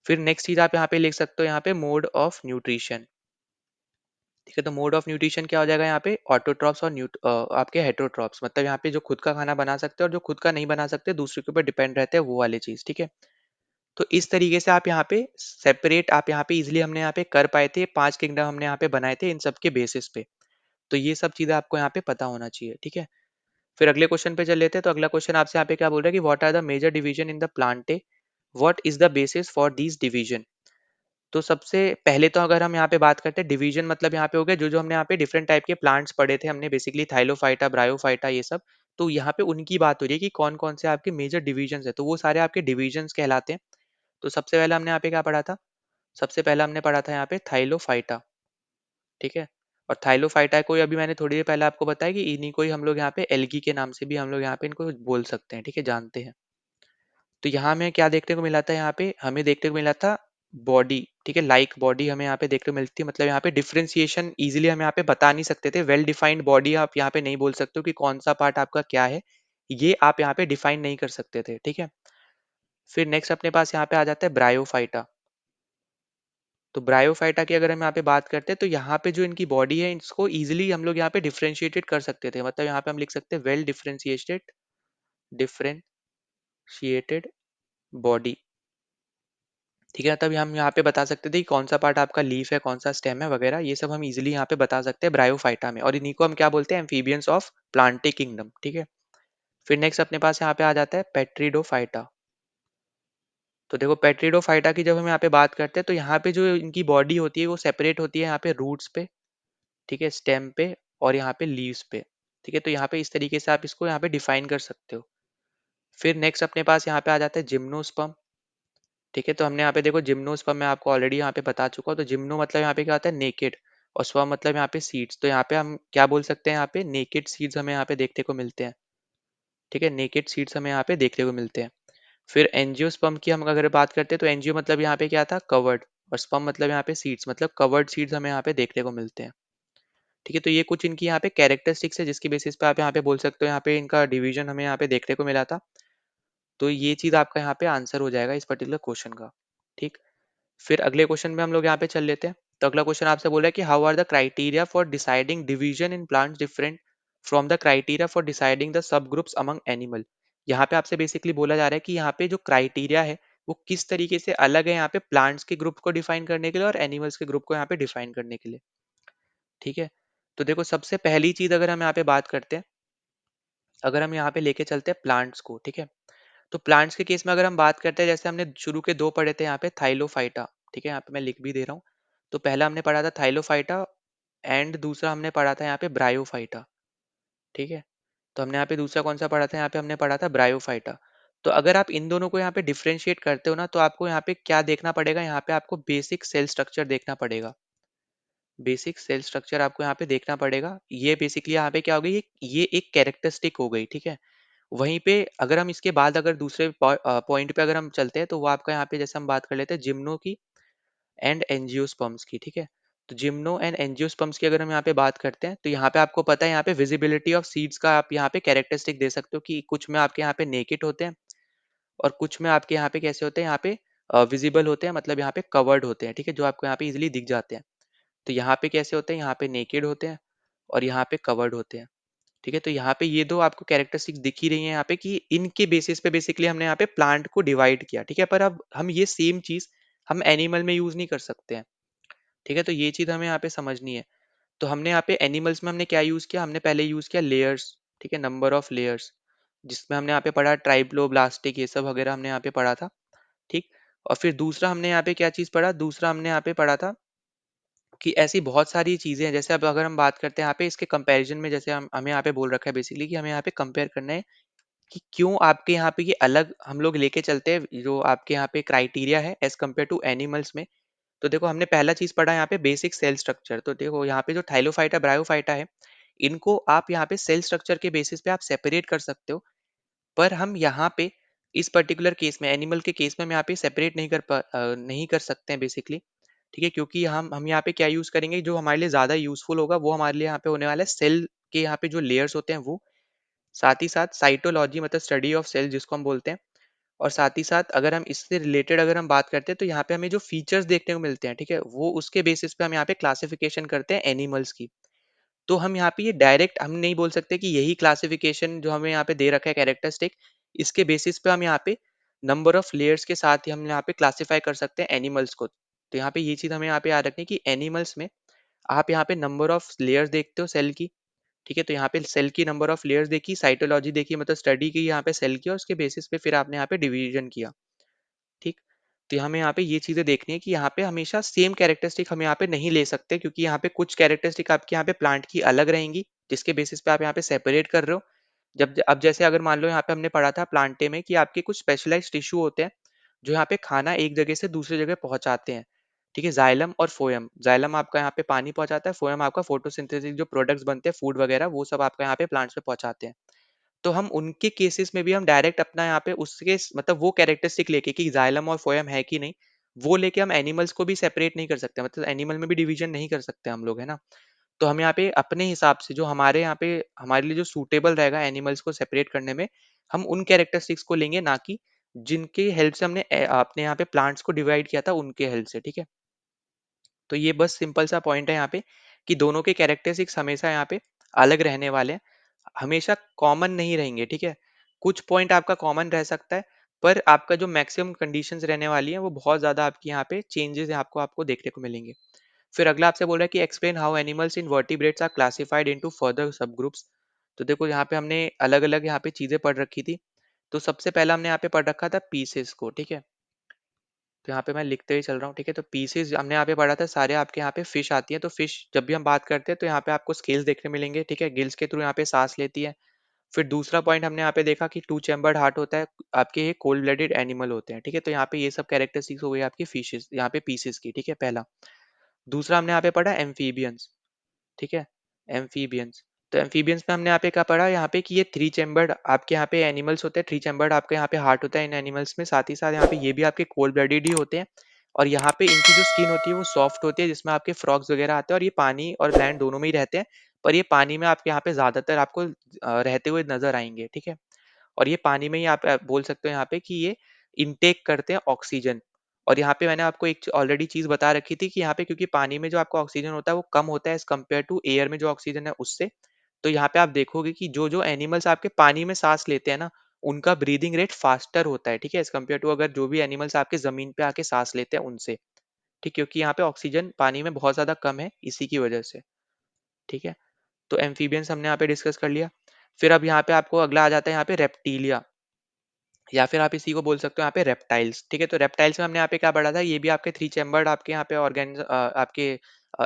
फिर नेक्स्ट चीज आप यहाँ पे लिख सकते हो, यहाँ पे मोड ऑफ न्यूट्रिशन। ठीक है, तो मोड ऑफ न्यूट्रिशन क्या हो जाएगा यहाँ पे, ऑटोट्रॉप्स और आपके हेटरोट्रॉप्स, मतलब यहाँ पे जो खुद का खाना बना सकते हैं और जो खुद का नहीं बना सकते, दूसरे के ऊपर डिपेंड रहते हैं, वो वाली चीज। ठीक है, तो इस तरीके से आप यहाँ पे सेपरेट, आप यहाँ पे इजिली हमने यहाँ पे कर पाए थे, 5 किंगडम हमने यहाँ पे बनाए थे इन सब के बेसिस पे। तो ये सब चीजें आपको यहाँ पे पता होना चाहिए। ठीक है, फिर अगले क्वेश्चन पे चल लेते हैं। तो अगला क्वेश्चन आपसे यहाँ पे क्या बोल रहा है कि what are the major division in the Plantae, what is the basis for these division. तो सबसे पहले तो अगर हम यहाँ पे बात करते हैं डिवीजन, मतलब यहाँ पे हो गया जो जो हमने यहाँ पे डिफरेंट टाइप के प्लांट्स पढ़े थे हमने, बेसिकली थाइलोफाइटा, ब्रायोफाइटा, ये सब। तो यहाँ पे उनकी बात हो रही है कि कौन कौन से आपके मेजर डिवीजन है, तो वो सारे आपके डिवीजन कहलाते हैं। तो सबसे पहले हमने यहाँ पे क्या पढ़ा था, सबसे पहला हमने पढ़ा था यहाँ पे थाइलोफाइटा। ठीक है, और थाइलोफाइटा को ही अभी मैंने थोड़ी देर पहले आपको बताया कि इन्हीं को ही हम लोग यहाँ पे एल्गी के नाम से भी हम लोग यहाँ पे इनको बोल सकते हैं। ठीक है, जानते हैं। तो यहाँ में क्या देखने को मिला था, यहाँ पे हमें देखने को मिला था बॉडी। ठीक है, लाइक बॉडी हमें यहाँ पे देखने को मिलती है, मतलब यहाँ पे डिफरेंशिएशन इजीली हम यहाँ पे बता नहीं सकते थे। वेल डिफाइंड बॉडी आप यहाँ पे नहीं बोल सकते हो कि कौन सा पार्ट आपका क्या है, ये आप यहाँ पे डिफाइन नहीं कर सकते थे। ठीक है, फिर नेक्स्ट अपने पास यहाँ पे आ जाता है ब्रायोफाइटा। तो ब्रायोफाइटा की अगर हम यहाँ पे बात करते हैं, तो यहाँ पे जो इनकी बॉडी है, इसको इजीली हम लोग यहाँ पे डिफरेंशिएटेड कर सकते थे, मतलब यहाँ पे हम लिख सकते हैं वेल डिफरेंशिएटेड, डिफरेंशिएटेड बॉडी। ठीक है, तब हम यहाँ पे बता सकते थे कि कौन सा पार्ट आपका लीफ है, कौन सा स्टेम है वगैरह, ये सब हम इजीली यहाँ पे बता सकते हैं ब्रायोफाइटा में। और इन्हीं को हम क्या बोलते हैं, एम्फीबियंस ऑफ प्लांटे किंगडम। ठीक है, फिर नेक्स्ट अपने पास यहाँ पे आ जाता है पेट्रिडोफाइटा। तो देखो पेट्रिडोफाइटा की जब हम यहाँ पे बात करते हैं, तो यहाँ पे जो इनकी बॉडी होती है वो सेपरेट होती है यहाँ पे रूट्स पे, ठीक है, स्टेम पे और यहाँ पे लीव्स पे। ठीक है, तो यहाँ पे इस तरीके से आप इसको यहाँ पे डिफाइन कर सकते हो। फिर नेक्स्ट अपने पास यहाँ पे आ जाता है जिम्नोस्पर्म। ठीक है, तो हमने यहाँ पे देखो जिम्नोस्पर्म मैं आपको ऑलरेडी यहाँ पे बता चुका हूँ। तो जिम्नो मतलब यहाँ पे क्या होता है, नेकेड, और स्पर्म मतलब यहाँ पे सीड्स। तो यहाँ पे हम क्या बोल सकते हैं, यहाँ पे नेकेड सीड्स हमें यहाँ पे देखने को मिलते हैं। ठीक है, नेकेड सीड्स हमें यहाँ पे देखने को मिलते हैं। फिर एंजियोस्पर्म की हम अगर बात करते हैं, तो एंजियो मतलब यहाँ पे क्या था, कवर्ड, और स्पर्म मतलब यहाँ पे सीड्स, मतलब कवर्ड सीड्स हमें यहाँ पे देखने को मिलते हैं। ठीक है, तो ये कुछ इनकी यहाँ पे कैरेक्टरिस्टिक्स है, जिसकी बेसिस पे आप यहाँ पे बोल सकते हो यहाँ पे इनका डिवीजन हमें यहाँ पे देखने को मिला था। तो ये चीज आपका यहाँ पे आंसर हो जाएगा इस पर्टिकुलर क्वेश्चन का। ठीक, फिर अगले क्वेश्चन में हम लोग यहाँ पे चल लेते हैं। तो अगला क्वेश्चन आपसे बोला है कि how are the criteria for deciding division in plants different from the criteria for deciding the sub groups among animal. यहाँ पे आपसे बेसिकली बोला जा रहा है कि यहाँ पे जो क्राइटेरिया है वो किस तरीके से अलग है यहाँ पे प्लांट्स के ग्रुप को डिफाइन करने के लिए और एनिमल्स के ग्रुप को यहाँ पे डिफाइन करने के लिए। ठीक है, तो देखो सबसे पहली चीज अगर हम यहाँ पे बात करते हैं, अगर हम यहाँ पे लेके चलते हैं प्लांट्स को। ठीक है, तो प्लांट्स के केस में अगर हम बात करते हैं, जैसे हमने शुरू के 2 पढ़े थे यहाँ पे थाइलोफाइटा। ठीक है, यहाँ पे मैं लिख भी दे रहा हूँ। तो पहला हमने पढ़ा था थाइलोफाइटा एंड दूसरा हमने पढ़ा था यहाँ पे ब्रायोफाइटा। ठीक है, तो हमने यहाँ पे दूसरा कौन सा पढ़ा था, यहाँ पे हमने पढ़ा था ब्रायोफाइटा। तो अगर आप इन दोनों को यहाँ पे डिफरेंशिएट करते हो ना, तो आपको यहाँ पे क्या देखना पड़ेगा, यहाँ पे आपको बेसिक सेल स्ट्रक्चर देखना पड़ेगा। बेसिक सेल स्ट्रक्चर आपको यहाँ पे देखना पड़ेगा। ये बेसिकली यहाँ पे क्या हो गई, ये एक कैरेक्टरिस्टिक हो गई। ठीक है, वहीं पे अगर हम इसके बाद अगर दूसरे पॉइंट पे अगर हम चलते हैं, तो वो आपका यहाँ पे जैसे हम बात कर लेते हैं जिम्नो की एंड एंजियोस्पर्म्स की। ठीक है, तो जिम्नो एंड एंजियोस्पर्म्स की अगर हम यहाँ पे बात करते हैं, तो यहाँ पे आपको पता है यहाँ पे विजिबिलिटी ऑफ सीड्स का आप यहाँ पे कैरेक्टरिस्टिक दे सकते हो कि कुछ में आपके यहाँ पे नेकेड होते हैं और कुछ में आपके यहाँ पे कैसे होते हैं, यहाँ पे विजिबल होते हैं, मतलब यहाँ पे कवर्ड होते हैं। ठीक है, जो आपको यहाँ पे इजिली दिख जाते हैं। तो यहाँ पे कैसे होते हैं, यहाँ पे नेकेड होते हैं और यहाँ पे कवर्ड होते हैं। ठीक है, तो यहाँ पे ये दो आपको कैरेक्टरिस्टिक्स दिख ही रही हैं यहाँ पे कि इनके बेसिस पे बेसिकली हमने यहाँ पे प्लांट को डिवाइड किया। ठीक है, पर अब हम ये सेम चीज हम एनिमल में यूज नहीं कर सकते हैं। ठीक है, तो ये चीज हमें यहाँ पे समझनी है। तो हमने यहाँ पे एनिमल्स में हमने क्या यूज किया, हमने पहले यूज किया लेयर्स। ठीक है, नंबर ऑफ लेयर्स, जिसमें हमने यहाँ पे पढ़ा ट्राइप्लोब्लास्टिक, ये सब वगैरह हमने यहाँ पे पढ़ा था। ठीक, और फिर दूसरा हमने यहाँ पे क्या चीज पढ़ा, दूसरा हमने यहाँ पे पढ़ा था कि ऐसी बहुत सारी चीजें हैं। जैसे अब अगर हम बात करते हैं यहाँ पे इसके कंपैरिजन में, जैसे हम हमें यहाँ पे बोल रखा है बेसिकली कि हमें यहाँ पे कंपेयर करना है कि क्यों आपके यहाँ पे ये अलग हम लोग लेके चलते हैं, जो आपके यहाँ पे क्राइटेरिया है एज़ कम्पेयर टू एनिमल्स में। तो देखो हमने पहला चीज़ पढ़ा यहाँ पे बेसिक सेल स्ट्रक्चर। तो देखो यहाँ पे जो थाइलोफाइटा, ब्रायोफाइटा है, इनको आप यहाँ पे सेल स्ट्रक्चर के बेसिस पे आप सेपरेट कर सकते हो। पर हम यहाँ पे इस पर्टिकुलर केस में, एनिमल के केस में हम यहाँ पे सेपरेट नहीं कर सकते हैं बेसिकली, ठीक है? क्योंकि हम यहाँ पे क्या यूज़ करेंगे, जो हमारे लिए ज़्यादा यूज़फुल होगा वो हमारे लिए यहाँ पे होने वाला है सेल के यहाँ पे जो लेयर्स होते हैं वो, साथ ही साथ साइटोलॉजी मतलब स्टडी ऑफ सेल जिसको हम बोलते हैं, और साथ ही साथ अगर हम इससे रिलेटेड अगर हम बात करते हैं तो यहाँ पे हमें जो फीचर्स देखने को मिलते हैं, ठीक है? वो उसके बेसिस पे हम यहाँ पे क्लासिफिकेशन करते हैं एनिमल्स की। तो हम यहाँ पे ये डायरेक्ट हम नहीं बोल सकते कि यही क्लासिफिकेशन जो हमें यहाँ पे दे रखा है कैरेक्टरिस्टिक, इसके बेसिस पे हम यहाँ पे नंबर ऑफ लेयर्स के साथ ही हम यहाँ पे क्लासिफाई कर सकते हैं एनिमल्स को। तो यहाँ पे ये चीज़ हमें यहाँ पे याद रखनी है कि एनिमल्स में आप यहाँ पे नंबर ऑफ लेयर्स देखते हो सेल की, ठीक है? तो यहाँ पे सेल की नंबर ऑफ लेयर्स देखी, साइटोलॉजी देखी मतलब स्टडी की यहाँ पे सेल की, और उसके बेसिस पे फिर आपने यहाँ पे डिवीजन किया, ठीक? तो हमें यहाँ पे ये चीज़ें देखनी है कि यहाँ पे हमेशा सेम कैरेक्टरिस्टिक हम यहाँ पे नहीं ले सकते, क्योंकि यहाँ पे कुछ कैरेक्टरिस्टिक आपके यहाँ पे प्लांट की अलग रहेंगी, जिसके बेसिस पे आप यहाँ पे सेपरेट कर रहे हो। जब अब जैसे अगर मान लो यहाँ पे हमने पढ़ा था प्लांटे में कि आपके कुछ स्पेशलाइज्ड टिश्यू होते हैं, जो यहाँ पे खाना एक जगह से दूसरी जगह पहुँचाते हैं, ठीक है? जाइलम और फोएम। जाइलम आपका यहाँ पे पानी पहुँचाता है, फोएम आपका फोटोसिंथेसिस जो प्रोडक्ट्स बनते हैं फूड वगैरह, वो सब आपका यहाँ पे प्लांट्स पे पहुँचाते हैं। तो हम उनके केसेस में भी हम डायरेक्ट अपना यहाँ पे उसके मतलब वो कैरेक्टरिस्टिक लेके कि जाइलम और फोएम है कि नहीं, वो लेके हम एनिमल्स को भी सेपरेट नहीं कर सकते, मतलब एनिमल में भी डिवीजन नहीं कर सकते हम लोग, है ना? तो हम यहाँ पे अपने हिसाब से जो हमारे यहाँ पे हमारे लिए जो सूटेबल रहेगा एनिमल्स को सेपरेट करने में, हम उन कैरेक्टरिस्टिक्स को लेंगे, ना कि जिनकी हेल्प से हमने अपने यहाँ पे प्लांट्स को डिवाइड किया था उनके हेल्प से, ठीक है? तो ये बस सिंपल सा पॉइंट है यहाँ पे कि दोनों के कैरेक्टरिस्टिक्स हमेशा यहाँ पे अलग रहने वाले हैं, हमेशा कॉमन नहीं रहेंगे, ठीक है? कुछ पॉइंट आपका कॉमन रह सकता है, पर आपका जो मैक्सिमम कंडीशंस रहने वाली हैं वो बहुत ज़्यादा आपकी यहाँ पे चेंजेस आपको आपको देखने को मिलेंगे। फिर अगला आपसे बोल रहा है कि explain how animals in vertebrates are classified into further sub groups. तो देखो यहाँ पे हमने अलग-अलग यहाँ पे चीज़ें पढ़ रखी थी। तो सबसे पहला हमने यहाँ पे पढ़ रखा था पीसेस को, ठीक है? तो यहाँ पे मैं लिखते हुए चल रहा हूँ, ठीक है? तो पीसेस हमने यहाँ पे पढ़ा था, सारे आपके यहाँ पे फिश आती है। तो फिश जब भी हम बात करते हैं तो यहाँ पे आपको स्केल्स देखने मिलेंगे, ठीक है? गिल्स के थ्रू यहाँ पे सांस लेती है। फिर दूसरा पॉइंट हमने यहाँ पे देखा कि टू चैम्बर्ड हार्ट होता है, आपके ये कोल्ड ब्लडेड एनिमल होते हैं, ठीक है? तो यहाँ पे ये सब कैरेक्टरिस्टिक्स हो गई आपकी फिशेस यहाँ पे पीसेस की, ठीक है? पहला। दूसरा हमने यहाँ पे पढ़ा एम्फीबियंस, ठीक है? एम्फीबियंस। तो एम्फीबियंस में हमने यहाँ पे क्या पढ़ा, यहाँ पे कि ये थ्री चैम्बर्ड आपके यहाँ पे एनिमल्स होते हैं, थ्री चैम्बर्ड आपके यहाँ पे हार्ट होता है इन एनिमल्स में, साथ ही साथ यहाँ पे ये भी आपके कोल्ड ब्लडेड ही होते हैं, और यहाँ पे इनकी जो स्किन होती है वो सॉफ्ट होती है, जिसमें आपके फ्रॉग्स वगैरह आते हैं, और ये पानी और लैंड दोनों में ही रहते हैं, पर ये पानी में आपके यहाँ पे ज्यादातर आपको रहते हुए नजर आएंगे, ठीक है? और ये पानी में ही आप बोल सकते हो यहाँ पे कि ये इनटेक करते हैं ऑक्सीजन। और यहाँ पे मैंने आपको एक ऑलरेडी चीज बता रखी थी कि यहाँ पे क्योंकि पानी में जो आपका ऑक्सीजन होता है वो कम होता है एज कम्पेयर टू एयर में जो ऑक्सीजन है उससे। तो यहाँ पे आप देखोगे कि जो जो एनिमल्स आपके पानी में सांस लेते हैं ना, उनका ब्रीदिंग रेट फास्टर होता है, ठीक है? एज कम्पेयर टू अगर जो भी एनिमल्स आपके जमीन पे आके सांस लेते हैं उनसे, ठीक, क्योंकि यहाँ पे ऑक्सीजन पानी में बहुत ज्यादा कम है इसी की वजह से, ठीक है? तो एम्फीबियंस हमने यहाँ पे डिस्कस कर लिया। फिर अब यहाँ पे आपको अगला आ जाता है यहाँ पे रेप्टीलिया, या फिर आप इसी को बोल सकते हो यहाँ पे रेप्टाइल्स, ठीक है? तो रेप्टाइल्स में हमने यहाँ पे क्या पढ़ा था, ये भी आपके थ्री चैम्बर्ड आपके यहाँ पे आपके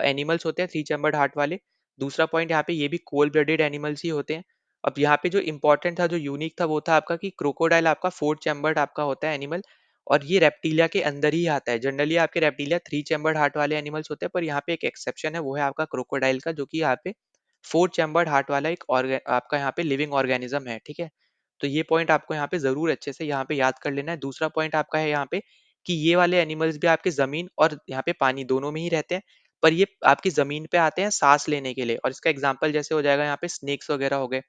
एनिमल्स होते हैं, थ्री चैम्बर्ड हार्ट वाले। दूसरा पॉइंट यहाँ पे ये भी कोल्ड ब्लडेड एनिमल्स ही होते हैं। अब यहाँ पे जो इंपॉर्टेंट था, जो यूनिक था, वो था आपका कि क्रोकोडाइल आपका फोर चैम्बर्ड आपका होता है एनिमल, और ये रेप्टीलिया के अंदर ही आता है। जनरली आपके रेप्टीलिया थ्री चैम्बर्ड हार्ट वाले एनिमल्स होते हैं, पर यहाँ पे एक एक्सेप्शन है, वो है आपका क्रोकोडाइल का, जो कि यहाँ पे फोर चैम्बर्ड हार्ट वाला एक आपका यहाँ पे लिविंग ऑर्गेनिज्म है, ठीक है? तो ये पॉइंट आपको यहाँ पे ज़रूर अच्छे से यहाँ पे याद कर लेना है। दूसरा पॉइंट आपका है यहाँ पे कि ये वाले एनिमल्स भी आपके ज़मीन और यहाँ पे पानी दोनों में ही रहते हैं, पर ये आपकी ज़मीन पे आते हैं सांस लेने के लिए, और इसका एग्जाम्पल जैसे हो जाएगा यहाँ पे स्नेक्स वगैरह हो गए,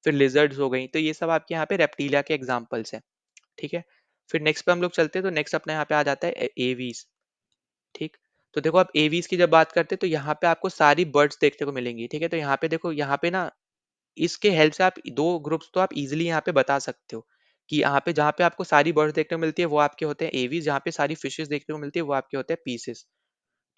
फिर लिजर्ड्स हो गई, तो ये सब आपके यहाँ पे रेप्टीलिया के एग्जाम्पल्स हैं, ठीक है? फिर नेक्स्ट पे हम लोग चलते हैं, तो नेक्स्ट अपना यहाँ पे आ जाता है एवीज, ठीक? तो देखो आप एवीज की जब बात करते हैं तो यहाँ पे आपको सारी बर्ड्स देखने को मिलेंगी, ठीक है? तो यहाँ पे देखो, यहाँ पे ना इसके हेल्प से आप 2 ग्रुप्स तो आप इज़िली यहाँ पे बता सकते हो कि यहाँ पे जहाँ पे आपको सारी बर्ड्स देखने को मिलती है वो आपके होते हैं एवीज़, जहाँ पे सारी फिशेस देखने को मिलती है वो आपके होते हैं पीसेस।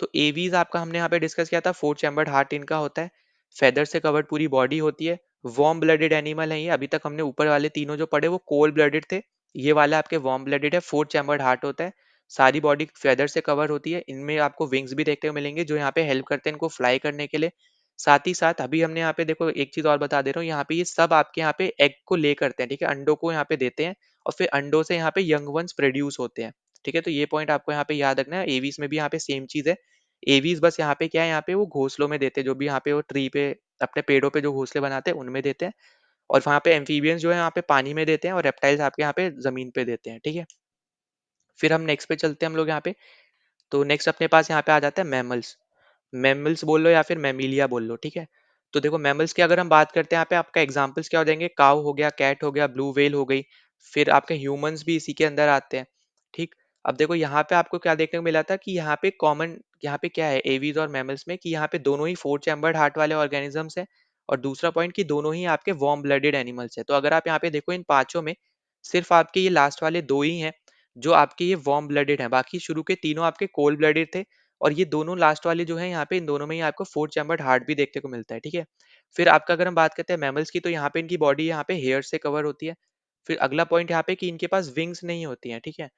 तो एवीज़ आपका हमने यहाँ पे डिस्कस किया था, 4 चैम्बर्ड हार्ट इनका होता है, फेदर से कवर्ड पूरी बॉडी होती है, वार्म ब्लडेड एनिमल है ये। अभी तक हमने ऊपर वाले तीनों जो पढ़े वो कोल्ड ब्लडेड थे, ये वाला आपके वार्म ब्लडेड है, 4 चैम्बर्ड हार्ट होता है, सारी बॉडी फेदर से कवर होती है, इनमें आपको विंग्स भी देखने को मिलेंगे जो यहाँ पे हेल्प करते हैं इनको फ्लाई करने के लिए। साथ ही साथ अभी हमने यहाँ पे देखो एक चीज़ और बता दे रहा हूँ, यहाँ पे ये सब आपके यहाँ पे एग को ले करते हैं, ठीक है? अंडों को यहाँ पे देते हैं और फिर अंडों से यहाँ पे यंग वन्स प्रोड्यूस होते हैं, ठीक है? तो ये पॉइंट आपको यहाँ पे याद रखना है। एवीज़ में भी यहाँ पे सेम चीज़ है। एवीज़ बस यहाँ पे क्या है, यहाँ पे वो घोंसलों में देते हैं, जो भी यहाँ पे वो ट्री पे अपने पेड़ों पे जो घोंसले बनाते हैं, उनमें देते हैं। और वहाँ पे एम्फीबियंस जो है यहाँ पे पानी में देते हैं और रेप्टाइल्स आपके यहाँ पे ज़मीन पे देते हैं, ठीक है? फिर हम नेक्स्ट पे चलते हैं हम लोग यहाँ पे। तो नेक्स्ट अपने पास यहाँ पे आ जाता है मैमल्स। मैमल्स बोल लो या फिर मैमीलिया बोल लो, ठीक है? तो देखो मैमल्स की अगर हम बात करते हैं यहाँ पे, आपका एग्जांपल्स क्या हो जाएँगे, काऊ हो गया, कैट हो गया, ब्लू व्हेल हो गई, फिर आपके ह्यूमन्स भी इसी के अंदर आते हैं, ठीक? अब देखो यहाँ पे आपको क्या देखने को मिला था कि यहाँ पे कॉमन यहाँ पे क्या है एवीज़ और मैमल्स में, कि यहाँ पे दोनों ही 4 चैम्बर्ड हार्ट वाले ऑर्गेनिज़म्स हैं। और दूसरा पॉइंट कि दोनों ही आपके वार्म ब्लडेड एनिमल्स हैं। तो अगर आप यहाँ पे देखो इन पाँचों में सिर्फ़ आपके ये लास्ट वाले 2 ही हैं जो आपके ये वार्म ब्लडेड हैं, बाकी शुरू के तीनों आपके कोल्ड ब्लडेड थे। और ये दोनों लास्ट वाले जो हैं यहाँ पे, इन दोनों में ही आपको 4 चैम्बर्ड हार्ट भी देखने को मिलता है, ठीक है? फिर आपका अगर हम बात करते हैं मैमल्स की, तो यहाँ पे इनकी बॉडी यहाँ पे हेयर से कवर होती है। फिर अगला पॉइंट यहाँ पे कि इनके पास विंग्स नहीं होती हैं, ठीक है?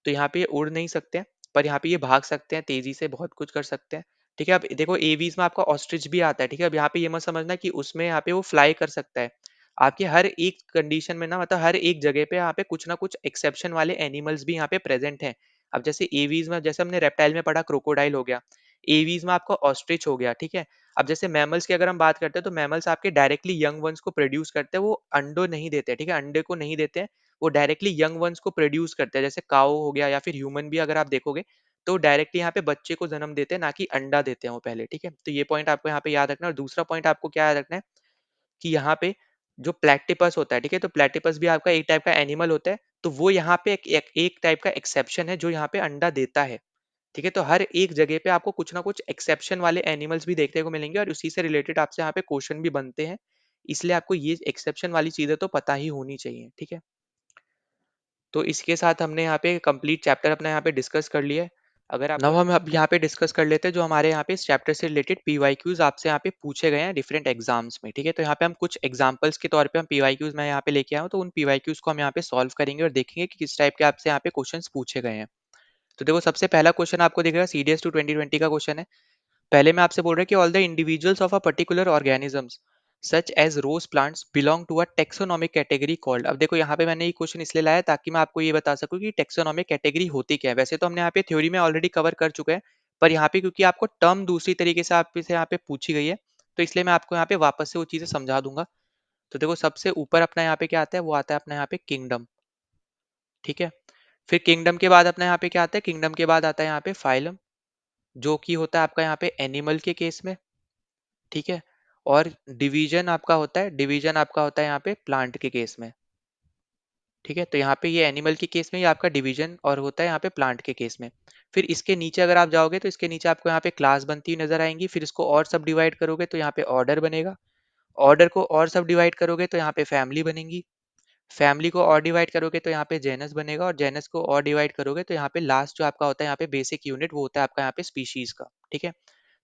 तो यहाँ पे ये उड़ नहीं सकते हैं, पर यहाँ पे ये भाग सकते हैं, तेज़ी से बहुत कुछ कर सकते हैं, ठीक है? अब देखो एवीज़ में आपका ऑस्ट्रिच भी आता है, ठीक है? अब यहाँ पे ये मत समझना कि उसमें यहाँ पे वो फ्लाई कर सकता है। आपके हर एक कंडीशन में ना, मतलब हर एक जगह पे यहाँ पे कुछ ना कुछ एक्सेप्शन वाले एनिमल्स भी यहाँ पे प्रेज़ेंट हैं। अब जैसे एवीज़ में, जैसे हमने रेप्टाइल में पढ़ा क्रोकोडाइल हो गया, एवीज़ में आपका ऑस्ट्रिच हो गया, ठीक है? अब जैसे मैमल्स की अगर हम बात करते हैं, तो मैमल्स आपके डायरेक्टली यंग वन्स को प्रोड्यूस करते हैं, वो अंडों नहीं देते हैं, ठीक है? अंडे को नहीं देते हैं, वो डायरेक्टली यंग वन्स को प्रोड्यूस करते हैं। जैसे काऊ हो गया या फिर ह्यूमन भी अगर आप देखोगे, तो डायरेक्टली यहाँ पे बच्चे को जन्म देते हैं, ना कि अंडा देते हैं वो पहले, ठीक है? तो ये पॉइंट आपको यहाँ पे याद रखना है। और दूसरा पॉइंट आपको क्या याद रखना है कि यहाँ पे जो प्लैटिपस होता है, ठीक है? तो प्लैटिपस भी आपका एक टाइप का एनिमल होता है, तो वो यहाँ पे एक टाइप का एक्सेप्शन है जो यहाँ पे अंडा देता है, ठीक है? तो हर एक जगह पे आपको कुछ ना कुछ एक्सेप्शन वाले एनिमल्स भी देखने को मिलेंगे और उसी से रिलेटेड आपसे यहाँ पे क्वेश्चन भी बनते हैं। इसलिए आपको ये एक्सेप्शन वाली चीज़ें तो पता ही होनी चाहिए, ठीक है? तो इसके साथ हमने यहाँ पे कंप्लीट चैप्टर अपना यहाँ पे डिस्कस कर लिया है। अगर आपको नाउ हम अब यहाँ पे डिस्कस कर लेते हैं जो हमारे यहाँ पे इस चैप्टर से रिलेटेड पीवाईक्यूज आपसे यहाँ पे पूछे गए हैं डिफरेंट एग्जाम्स में, ठीक है? तो यहाँ पे हम कुछ एग्जांपल्स के तौर पे हम पीवाईक्यूज मैं यहाँ पे लेके आया हूँ, तो उन पीवाईक्यूज को हम यहाँ पे सॉल्व करेंगे और देखेंगे कि किस टाइप के आपसे यहाँ पे क्वेश्चंस पूछे गए हैं। तो देखो सबसे पहला क्वेश्चन आपको दिखेगा सीडीएस टू 2020 का क्वेश्चन है। पहले में आपसे बोल रहा है कि all the individuals of a particular organisms such as rose plants belong to a taxonomic category called. अब देखो यहाँ पे मैंने ये क्वेश्चन इसलिए लाया ताकि मैं आपको ये बता सकूं कि टेक्सोनोमिक कैटेगरी होती क्या है। वैसे तो हमने यहाँ पे थ्योरी में ऑलरेडी कवर कर चुके हैं, पर यहाँ पे क्योंकि आपको टर्म दूसरी तरीके से आप से यहाँ पे पूछी गई है, तो इसलिए मैं आपको यहाँ पे वापस से वो चीजें समझा दूंगा। तो देखो सबसे ऊपर अपना यहाँ पे क्या आता है, वो आता है अपना यहाँ पे किंगडम, ठीक है? फिर किंगडम के बाद अपना यहाँ पे क्या आता है, किंगडम के बाद आता है यहाँ पे फाइलम, जो कि होता है आपका यहाँ पे एनिमल के केस में, ठीक है? और डिवीजन आपका होता है, डिवीजन आपका होता है यहाँ पे प्लांट के केस में, ठीक है? तो यहाँ पे ये एनिमल के केस में ये आपका डिवीजन और होता है यहाँ पे प्लांट के केस में। फिर इसके नीचे अगर आप जाओगे तो इसके नीचे आपको यहाँ पे क्लास बनती हुई नजर आएंगी। फिर इसको और सब डिवाइड करोगे तो यहाँ पे ऑर्डर बनेगा। ऑर्डर को और सब डिवाइड करोगे तो यहाँ पे फैमिली बनेगी। फैमिली को और डिवाइड करोगे तो यहाँ पे जेनस बनेगा और जेनस को और डिवाइड करोगे तो यहाँ पे लास्ट जो आपका होता है यहाँ पे बेसिक यूनिट, वो होता है आपका यहाँ पे स्पीशीज का, ठीक है?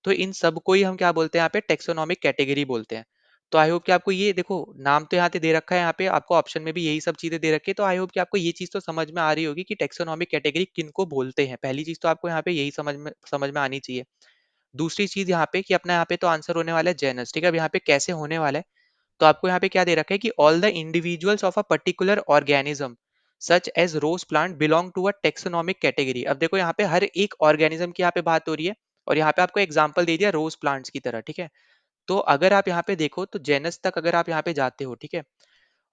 तो इन सबको ही हम क्या बोलते हैं, यहाँ पे टेक्सोनोमिक कैटेगरी बोलते हैं। तो आई होप कि आपको ये देखो नाम तो यहाँ पे दे रखा है, यहाँ पे आपको ऑप्शन में भी यही सब चीजें दे रखी है, तो आई होप कि आपको ये चीज तो समझ में आ रही होगी कि टेक्सोनोमिक कैटेगरी किनको बोलते हैं। पहली चीज तो आपको यहाँ पे यही समझ में आनी चाहिए। दूसरी चीज यहाँ पे कि अपना यहाँ पे तो आंसर होने वाला है जेनस, ठीक है? अब यहाँ पे कैसे होने वाला है, तो आपको यहाँ पे क्या दे रखा है कि all the individuals of a particular organism such as rose plant belong to a taxonomic category. अब देखो यहाँ पे हर एक ऑर्गेनिज्म की यहाँ पे बात हो रही है और यहाँ पे आपको एग्जांपल दे दिया रोज प्लांट्स की तरह, ठीक है? तो अगर आप यहाँ पे देखो तो जेनस तक अगर आप यहाँ पे जाते हो, ठीक है?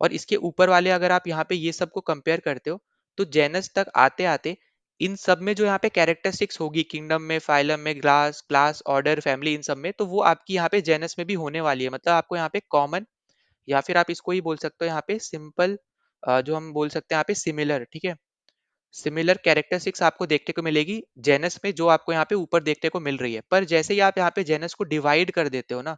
और इसके ऊपर वाले अगर आप यहाँ पे ये सबको कंपेयर करते हो, तो जेनस तक आते आते इन सब में जो यहाँ पे कैरेक्टरिस्टिक्स होगी, किंगडम में, फाइलम में, क्लास क्लास ऑर्डर फैमिली, इन सब में, तो वो आपकी यहाँ पे जेनस में भी होने वाली है। मतलब आपको यहाँ पे कॉमन, या फिर आप इसको ही बोल सकते हो यहाँ पे सिंपल, जो हम बोल सकते हैं यहाँ पे सिमिलर, ठीक है? सिमिलर कैरेक्टरिस्टिक्स आपको देखने को मिलेगी जेनस में, जो आपको यहाँ पे ऊपर देखने को मिल रही है। पर जैसे ही आप यहाँ पे जेनस को डिवाइड कर देते हो ना,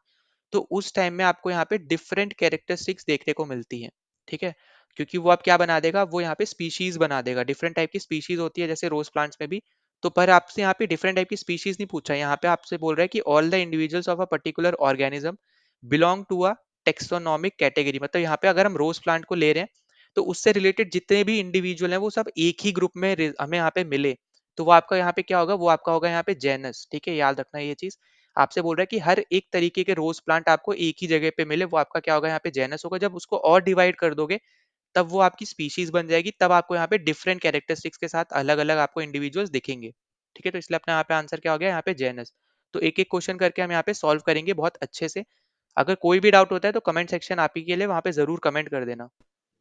तो उस टाइम में आपको यहाँ पे डिफरेंट कैरेक्टरिस्टिक्स देखने को मिलती हैं, ठीक है? क्योंकि वो अब क्या बना देगा, वो यहाँ पे स्पीशीज बना देगा। डिफरेंट टाइप की स्पीशीज होती है जैसे रोज प्लांट्स में भी। तो पर आपसे यहाँ पे डिफरेंट टाइप की स्पीशीज नहीं पूछा, यहाँ पे आपसे बोल रहा है कि all the individuals of a particular organism belong to a taxonomic category. मतलब यहाँ पे अगर हम रोज प्लांट को ले रहे हैं, तो उससे रिलेटेड जितने भी इंडिविजुअल हैं वो सब एक ही ग्रुप में हमें यहाँ पे मिले, तो वो आपका यहाँ पे क्या होगा, वो आपका होगा यहाँ पे जेनस, ठीक है? याद रखना ये चीज। आपसे बोल रहा है कि हर एक तरीके के रोज़ प्लांट आपको एक ही जगह पे मिले, वो आपका क्या होगा यहाँ पे जेनस होगा। जब उसको और डिवाइड कर दोगे, तब वो आपकी स्पीशीज़ बन जाएगी, तब आपको यहाँ पे डिफरेंट कैरेक्टरिस्टिक्स के साथ अलग-अलग आपको इंडिविजुअल्स दिखेंगे। ठीक है? तो इसलिए अपना यहाँ पे आंसर क्या हो गया यहाँ पे जेनस। तो एक-एक क्वेश्चन करके हम यहाँ पे सॉल्व करेंगे बहुत अच्छे से। अगर कोई भी डाउट होता है तो कमेंट सेक्शन आप ही के लिए, वहाँ पे ज़रूर कमेंट कर देना।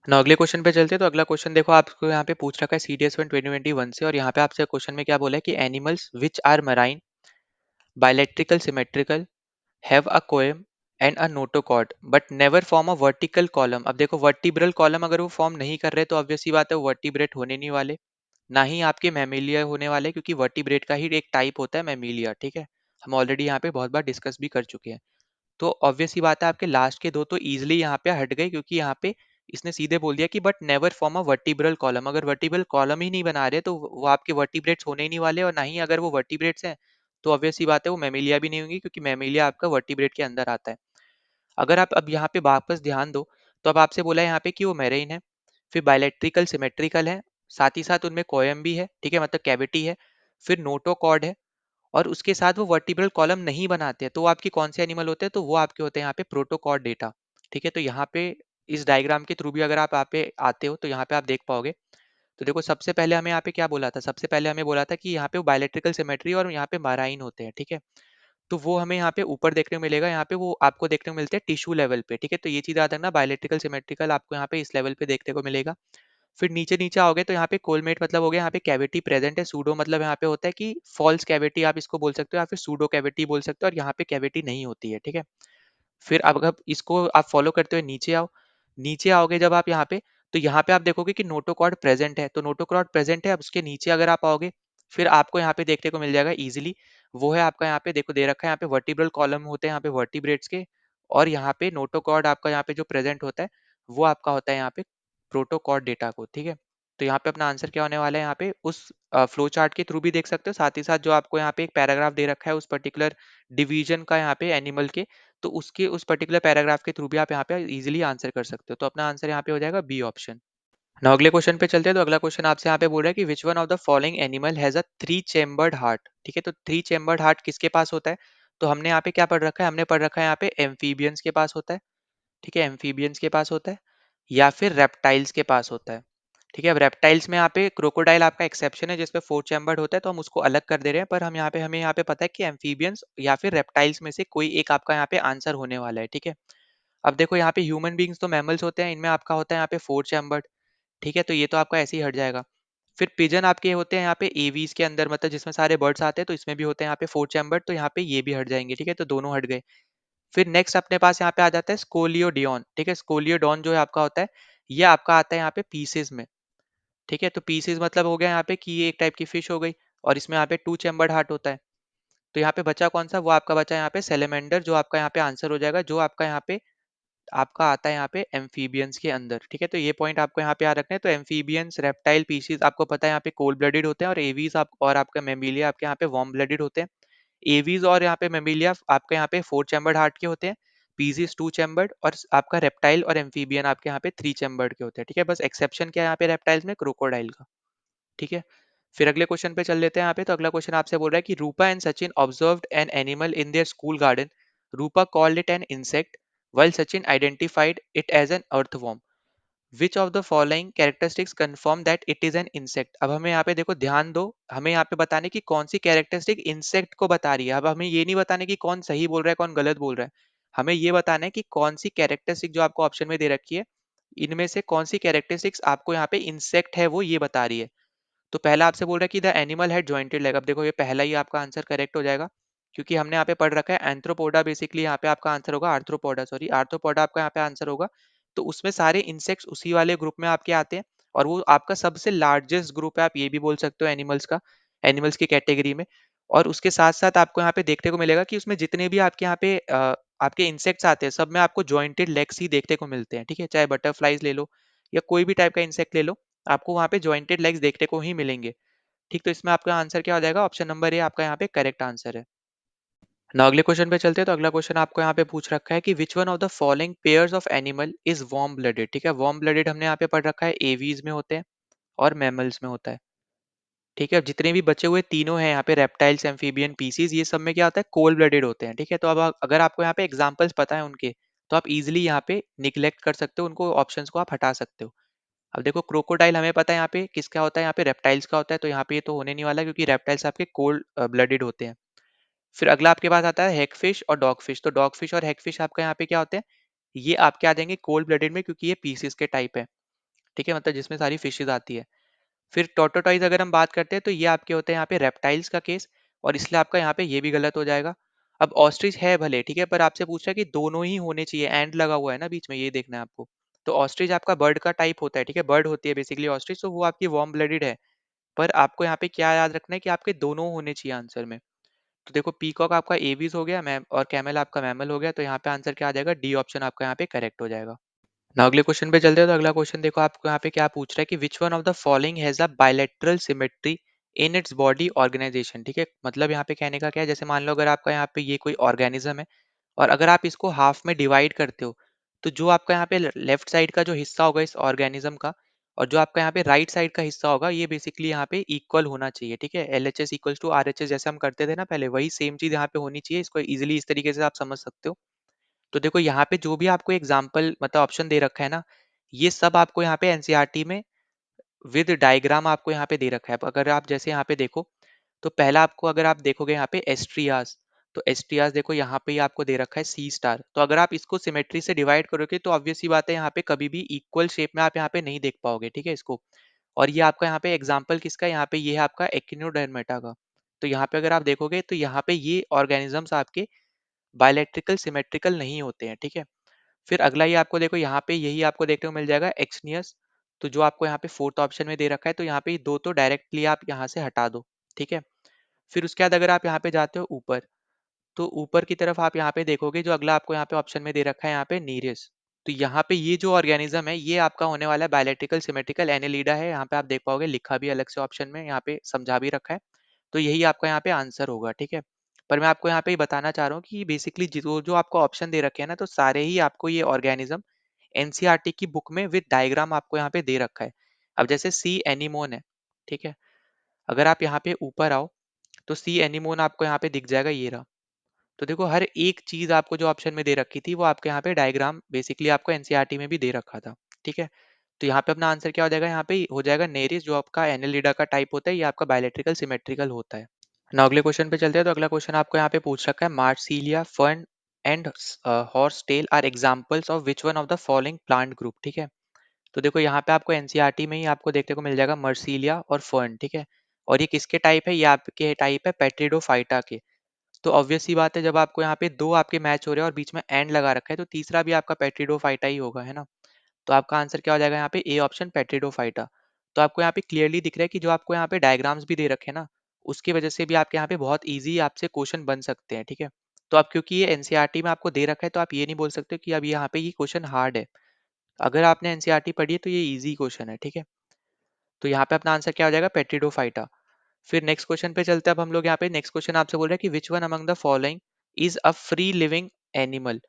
ना अगले क्वेश्चन पे चलते हैं। तो अगला क्वेश्चन देखो, आपको यहाँ पे पूछ रखा है CDS 1 2021 से, और यहाँ पे आपसे क्वेश्चन में क्या बोला है कि animals which are marine, bilateral symmetrical, have a coelom and a notochord but never form a vertical column. अब देखो, वर्टिब्रल कॉलम अगर वो फॉर्म नहीं कर रहे तो ऑब्वियस सी बात है वो वर्टिब्रेट होने नहीं वाले, ना ही आपके मैमेलिया होने वाले, क्योंकि वर्टिब्रेट का ही एक टाइप होता है मैमेलिया। ठीक है, हम ऑलरेडी यहाँ पे बहुत बार डिस्कस भी कर चुके हैं। तो ऑब्वियस सी बात है आपके लास्ट के दो तो इजीली यहाँ पे हट गए, क्योंकि यहाँ पे इसने सीधे बोल दिया कि but never form a vertebral column. अगर वर्टिब्रल कॉलम ही नहीं बना रहे तो वो आपके वर्टिब्रेट्स होने ही नहीं वाले, और ना ही अगर वो वर्टिब्रेट्स हैं तो ऑब्वियस सी बात है वो मैमेलिया भी नहीं होंगी, क्योंकि मैमेलिया आपका वर्टिब्रेट के अंदर आता है। अगर आप अब यहाँ पे वापस ध्यान दो, तो अब आपसे बोला है यहाँ पे कि वो मैरेन है, फिर बायलैट्रिकल सिमेट्रिकल है, साथ ही साथ उनमें कोयम भी है, ठीक है, मतलब कैविटी है, फिर नोटोकॉर्ड है, और उसके साथ वो वर्टिब्रल कॉलम नहीं बनाते हैं। तो वो आपके कौन से एनिमल होते हैं? तो वो आपके होते हैं यहाँ पे प्रोटोकॉर्ड डेटा। ठीक है, तो यहाँ पे इस डायग्राम के थ्रू भी अगर आप यहाँ पे आते हो तो यहाँ पे आप देख पाओगे। तो देखो, सबसे पहले हमें यहाँ पे क्या बोला था? सबसे पहले हमें बोला था कि यहाँ पे बायलैट्रिकल सिमेट्री और यहाँ पे माराइन होते हैं। ठीक है, तो वो हमें यहाँ पे ऊपर देखने को मिलेगा, यहाँ पे वो आपको देखने को मिलते हैं टिश्यू लेवल पे। ठीक है, तो ये चीज याद रखना, बायलैट्रिकल सिमेट्रिकल आपको यहाँ पे इस लेवल पे देखने को मिलेगा। फिर नीचे नीचे आओगे तो यहाँ पे कोलमेट मतलब हो गया, यहाँ पे कैविटी प्रेजेंट है। सूडो मतलब यहाँ पे होता है कि फॉल्स कैविटी आप इसको बोल सकते हो, या फिर सूडो कैविटी बोल सकते हो, और यहाँ पे कैविटी नहीं होती है। ठीक है, फिर अब इसको आप फॉलो करते हुए नीचे आओ। नीचे आओगे जब आप यहाँ पे, तो यहाँ पे आप देखोगे कि नोटोकॉर्ड प्रेजेंट है, तो नोटोकॉर्ड प्रेजेंट है। अब उसके नीचे अगर आप आओगे, फिर आपको यहाँ पे देखने को मिल जाएगा इजीली, वो है आपका यहाँ पे देखो दे रखा है, यहाँ पे वर्टिब्रल कॉलम होते हैं यहाँ पे वर्टिब्रेट्स के, और यहाँ पे नोटोकॉर्ड आपका यहाँ पे जो प्रेजेंट होता है वो आपका होता है यहाँ पे प्रोटोकॉर्ड डेटा को। ठीक है, तो यहाँ पे अपना आंसर क्या होने वाला है, यहाँ पे उस फ्लो चार्ट के थ्रू भी देख सकते हो, साथ ही साथ जो आपको यहाँ पे एक पैराग्राफ दे रखा है उस पर्टिकुलर डिवीजन का यहाँ पे एनिमल के, तो उसके उस पर्टिकुलर पैराग्राफ के थ्रू भी आप यहाँ पे इजीली आंसर कर सकते हो। तो अपना आंसर यहाँ पे हो जाएगा बी ऑप्शन। नाउ अगले क्वेश्चन पे चलते हैं। तो अगला क्वेश्चन आपसे यहाँ पे बोल रहा है कि which one of the following animal has a 3 chambered heart. ठीक है, तो 3 चेम्बर्ड हार्ट किसके पास होता है? तो हमने यहाँ पे क्या पढ़ रखा है? हमने पढ़ रखा है यहाँ पे एम्फीबियंस के पास होता है। ठीक है, एम्फीबियंस के पास होता है, या फिर रेप्टाइल्स के पास होता है। ठीक है, अब रेप्टाइल्स में यहाँ पे क्रोकोडाइल आपका एक्सेप्शन है, जिसपे 4 चैम्बर्ड होता है, तो हम उसको अलग कर दे रहे हैं। पर हम यहाँ पे हमें यहाँ पे पता है कि एम्फीबियंस या फिर रेप्टाइल्स में से कोई एक आपका यहाँ पे आंसर होने वाला है। ठीक है, अब देखो यहाँ पे ह्यूमन बींग्स तो मैमल्स होते हैं, इनमें आपका होता है यहाँ पे 4 चैम्बर्ड। ठीक है, तो ये तो आपका ऐसे ही हट जाएगा। फिर पिजन आपके होते हैं यहाँ पे एवीज के अंदर, मतलब जिसमें सारे बर्ड्स आते हैं, तो इसमें भी होते हैं यहाँ पे 4 चैम्बर्ड, तो यहाँ पे ये भी हट जाएंगे। ठीक है, तो दोनों हट गए। फिर नेक्स्ट अपने पास यहाँ पे आ जाता है स्कोलियोडियन। ठीक है, स्कोलियोडॉन जो है आपका होता है, ये आपका आता है यहाँ पे पीसेस में। ठीक है, तो पीसेस मतलब हो गया यहाँ पे कि ये एक टाइप की फिश हो गई, और इसमें यहाँ पे 2 चैम्बर्ड हार्ट होता है। तो यहाँ पे बचा कौन सा? वो आपका बचा यहाँ पे सेलेमेंडर, जो आपका यहाँ पे आंसर हो जाएगा, जो आपका यहाँ पे आपका आता है यहाँ पे एम्फीबियंस के अंदर। ठीक है, तो ये पॉइंट आपको यहाँ पे याद रखना है। तो एम्फीबियंस, रेप्टाइल पीसीज आपको पता है यहाँ पे कोल्ड ब्लडेड होते हैं, और एवीज आप और आपका मेमिलिया आपके यहाँ पे वार्म ब्लडेड होते हैं। एवीज और यहाँ पे मेमिलिया आपके यहाँ पे 4 चैम्बर्ड हार्ट के होते हैं, पीसीज 2 चैम्बर्ड, और आपका रेप्टाइल और एम्फीबियन आपके यहाँ पे 3 चैम्बर्ड के होते हैं। ठीक है, बस एक्सेप्शन क्या है यहाँ पे रेप्टाइल्स में? क्रोकोडाइल का। ठीक है, फिर अगले क्वेश्चन पे चल लेते हैं यहाँ पे। तो अगला क्वेश्चन आपसे बोल रहा है कि Rupa and Sachin observed an animal in their school garden. Rupa called it an insect while Sachin identified it as an earthworm. Which of the following characteristics confirm that it is an insect? अब हमें यहाँ पे देखो ध्यान दो, हमें यहाँ पे बताने की कौन सी कैरेक्टरिस्टिक इंसेक्ट को बता रही है। अब हमें ये नहीं बताने की कौन सही बोल रहा है कौन गलत बोल रहा है, हमें ये बताना है कि कौन सी कैरेक्टरिस्टिक जो आपको ऑप्शन में दे रखी है, इनमें से कौन सी कैरेक्टरिस्टिक्स आपको यहाँ पे इंसेक्ट है वो ये बता रही है। तो पहला आपसे बोल रहा है कि the animal had jointed leg. अब देखो ये पहला ही आपका आंसर करेक्ट हो जाएगा, क्योंकि हमने यहाँ पे पढ़ रखा है एंथ्रोपोडा, बेसिकली यहाँ पे आपका आंसर होगा आर्थ्रोपोडा, सॉरी आर्थ्रोपोडा आपका यहाँ पे आंसर होगा। तो उसमें सारे इंसेक्ट्स उसी वाले ग्रुप में आपके आते हैं, और वो आपका सबसे लार्जेस्ट ग्रुप है, आप ये भी बोल सकते हो एनिमल्स का, एनिमल्स की कैटेगरी में। और उसके साथ साथ आपको यहाँ पे देखने को मिलेगा कि उसमें जितने भी आपके यहाँ पे आपके इंसेक्ट्स आते हैं, सब में आपको जॉइंटेड लेग्स ही देखने को मिलते हैं। ठीक है, चाहे बटरफ्लाइज ले लो या कोई भी टाइप का इंसेक्ट ले लो, आपको वहाँ पे जॉइंटेड लेग्स देखने को ही मिलेंगे। ठीक, तो इसमें आपका आंसर क्या हो जाएगा? ऑप्शन नंबर ए आपका यहाँ पे करेक्ट आंसर है। ना अगले क्वेश्चन पे चलते हैं। तो अगला क्वेश्चन आपको यहाँ पे पूछ रखा है कि which one of the following pairs of animal is warm blooded. ठीक है, वार्म ब्लडेड हमने यहाँ पे पढ़ रखा है एवीज में होते हैं और मैमल्स में होता है। ठीक है, जितने भी बचे हुए तीनों हैं यहाँ पे रेप्टाइल्स, एम्फीबियन, पीसीज, ये सब में क्या होता है, कोल्ड ब्लडेड होते हैं। ठीक है, तो अब अगर आपको यहाँ पे एग्जांपल्स पता है उनके, तो आप इजीली यहाँ पे निग्लेक्ट कर सकते हो उनको, ऑप्शंस को आप हटा सकते हो। अब देखो क्रोकोडाइल हमें पता है यहाँ पे किसका होता है, यहाँ पे रेप्टाइल्स का होता है, तो यहाँ पे ये तो होने नहीं वाला क्योंकि रेप्टाइल्स आपके कोल्ड ब्लडेड होते हैं। फिर अगला आपके पास आता है हेगफिश और डॉगफिश। तो डॉगफिश और हेगफिश आपका यहाँ पे क्या होते हैं, ये आपके आ जाएंगे कोल्ड ब्लडेड में, क्योंकि ये पीसीज के टाइप है। ठीक है, मतलब जिसमें सारी फिशेज आती है। फिर टोटोटाइज अगर हम बात करते हैं तो ये आपके होते हैं यहाँ पे रेप्टाइल्स का केस, और इसलिए आपका यहाँ पे ये भी गलत हो जाएगा। अब ऑस्ट्रिच है भले, ठीक है, पर आपसे पूछ रहा है कि दोनों ही होने चाहिए, एंड लगा हुआ है ना बीच में, ये देखना है आपको। तो ऑस्ट्रिच आपका बर्ड का टाइप होता है, ठीक है, बर्ड होती है बेसिकली ऑस्ट्रिच, तो वो आपकी वार्म ब्लडेड है। पर आपको यहाँ पे क्या याद रखना है कि आपके दोनों होने चाहिए आंसर में। तो देखो पीकॉक आपका एवीज हो गया मैम, और कैमल आपका मैमल हो गया, तो यहाँ पे आंसर क्या आ जाएगा, डी ऑप्शन आपका यहाँ पे करेक्ट हो जाएगा। ना अगले क्वेश्चन पे चलते हैं। तो अगला क्वेश्चन देखो आपको यहाँ पे क्या पूछ रहा है कि which one of the following has a bilateral symmetry in its body organisation. ठीक है, मतलब यहाँ पे कहने का क्या है, जैसे मान लो अगर आपका यहाँ पे ये कोई ऑर्गेनिज्म है, और अगर आप इसको हाफ में डिवाइड करते हो, तो जो आपका यहाँ पे लेफ्ट साइड का जो हिस्सा होगा इस ऑर्गेनिज्म का, और जो आपका यहाँ पे राइट साइड का हिस्सा होगा, ये बेसिकली यहाँ पे इक्वल होना चाहिए। ठीक है, L H S equals to R H S, जैसे हम करते थे ना पहले, वही सेम चीज यहाँ पे होनी चाहिए। इसको इजिली इस तरीके से आप समझ सकते हो। तो देखो यहाँ पे जो भी आपको एग्जाम्पल मतलब ऑप्शन दे रखा है ना, ये सब आपको यहाँ पे एनसीईआरटी में विद डायग्राम आपको यहाँ पे दे रखा है। अब अगर आप जैसे यहाँ पे देखो, तो पहला आपको अगर आप देखोगे यहाँ पे एस्ट्रियास, तो एस्ट्रियास देखो यहाँ पे ही आपको दे रखा है सी स्टार। तो अगर आप इसको सिमेट्री से डिवाइड करोगे तो ऑब्वियस सी बात है, यहाँ पे कभी भी इक्वल शेप में आप यहाँ पे नहीं देख पाओगे। ठीक है इसको, और ये आपका यहाँ पे एग्जाम्पल किसका है, यहाँ पे ये है आपका एक्टिनोडर्मेटा का। तो यहाँ पे अगर आप देखोगे तो यहाँ पे ये ऑर्गेनिजम्स आपके बायोलेक्ट्रिकल सिमेट्रिकल नहीं होते हैं। ठीक है, फिर अगला ये आपको देखो यहाँ पे यही आपको देखने को मिल जाएगा एक्सनियस। तो जो आपको यहाँ पे फोर्थ ऑप्शन में दे रखा है, तो यहाँ पे दो तो डायरेक्टली आप यहाँ से हटा दो। ठीक है, फिर उसके बाद अगर आप यहाँ पे जाते हो ऊपर, तो ऊपर की तरफ आप यहाँ पे देखोगे जो अगला आपको यहाँ पे ऑप्शन में दे रखा है यहाँ पे नीरियस। तो यहाँ पे ये जो ऑर्गेनिज्म है ये आपका होने वाला है बायोलेक्ट्रिकल सिमेट्रिकल एनेलिडा है। यहाँ पे आप देख पाओगे लिखा भी अलग से ऑप्शन में, यहाँ पे समझा भी रखा है। तो यही आपका यहाँ पे आंसर होगा। ठीक है, पर मैं आपको यहाँ पे बताना चाह रहा हूँ कि बेसिकली जो जो आपको ऑप्शन दे रखे हैं ना, तो सारे ही आपको ये ऑर्गेनिज्म एनसीईआरटी की बुक में विद डायग्राम आपको यहाँ पे दे रखा है। अब जैसे सी एनिमोन है, ठीक है, अगर आप यहाँ पे ऊपर आओ, तो सी एनिमोन आपको यहाँ पे दिख जाएगा, ये रहा। तो देखो हर एक चीज आपको जो ऑप्शन में दे रखी थी वो आपके यहाँ पे डायग्राम बेसिकली आपको एनसीईआरटी में भी दे रखा था। ठीक है, तो यहाँ पे अपना आंसर क्या हो जाएगा, यहाँ पे हो जाएगा नेरिस, जो आपका एनेलिडा का टाइप होता है, ये आपका बायोलेट्रिकल सिमेट्रिकल होता है ना। अगले क्वेश्चन पे चलते हैं। तो अगला क्वेश्चन आपको यहाँ पे पूछ रखा है Marsilea fern and horsetail are examples of which one of the following plant group. ठीक है, तो देखो यहाँ पे आपको एनसीईआरटी में ही आपको देखने को मिल जाएगा मर्सिलिया और फर्न। ठीक है, और ये किसके टाइप है, ये आपके टाइप है पेट्रिडोफाइटा के। तो ऑब्वियस सी बात है, जब आपको यहाँ पे दो आपके मैच हो रहे हैं और बीच में एंड लगा रखा है, तो तीसरा भी आपका पेट्रिडोफाइटा ही होगा, है ना। तो आपका आंसर क्या हो जाएगा यहाँ पे, ए ऑप्शन पेट्रिडोफाइटा। तो आपको यहाँ पे क्लियरली दिख रहा है कि जो आपको यहाँ पे डायग्राम्स भी दे रखे हैं ना, उसकी वजह से भी आपके यहाँ पे बहुत ईजी आपसे क्वेश्चन बन सकते हैं। ठीक है, तो आप क्योंकि ये एनसीईआरटी में आपको दे रखा है, तो आप ये नहीं बोल सकते कि अब यहाँ पे ये क्वेश्चन हार्ड है। अगर आपने एनसीईआरटी पढ़ी है तो ये इजी क्वेश्चन है। ठीक है, तो यहाँ पे अपना आंसर क्या हो जाएगा, पेट्रिडोफाइटा। फिर नेक्स्ट क्वेश्चन पे चलते हैं। अब हम लोग यहाँ पे नेक्स्ट क्वेश्चन आपसे बोल रहे हैं कि which one among the following is a free living animal.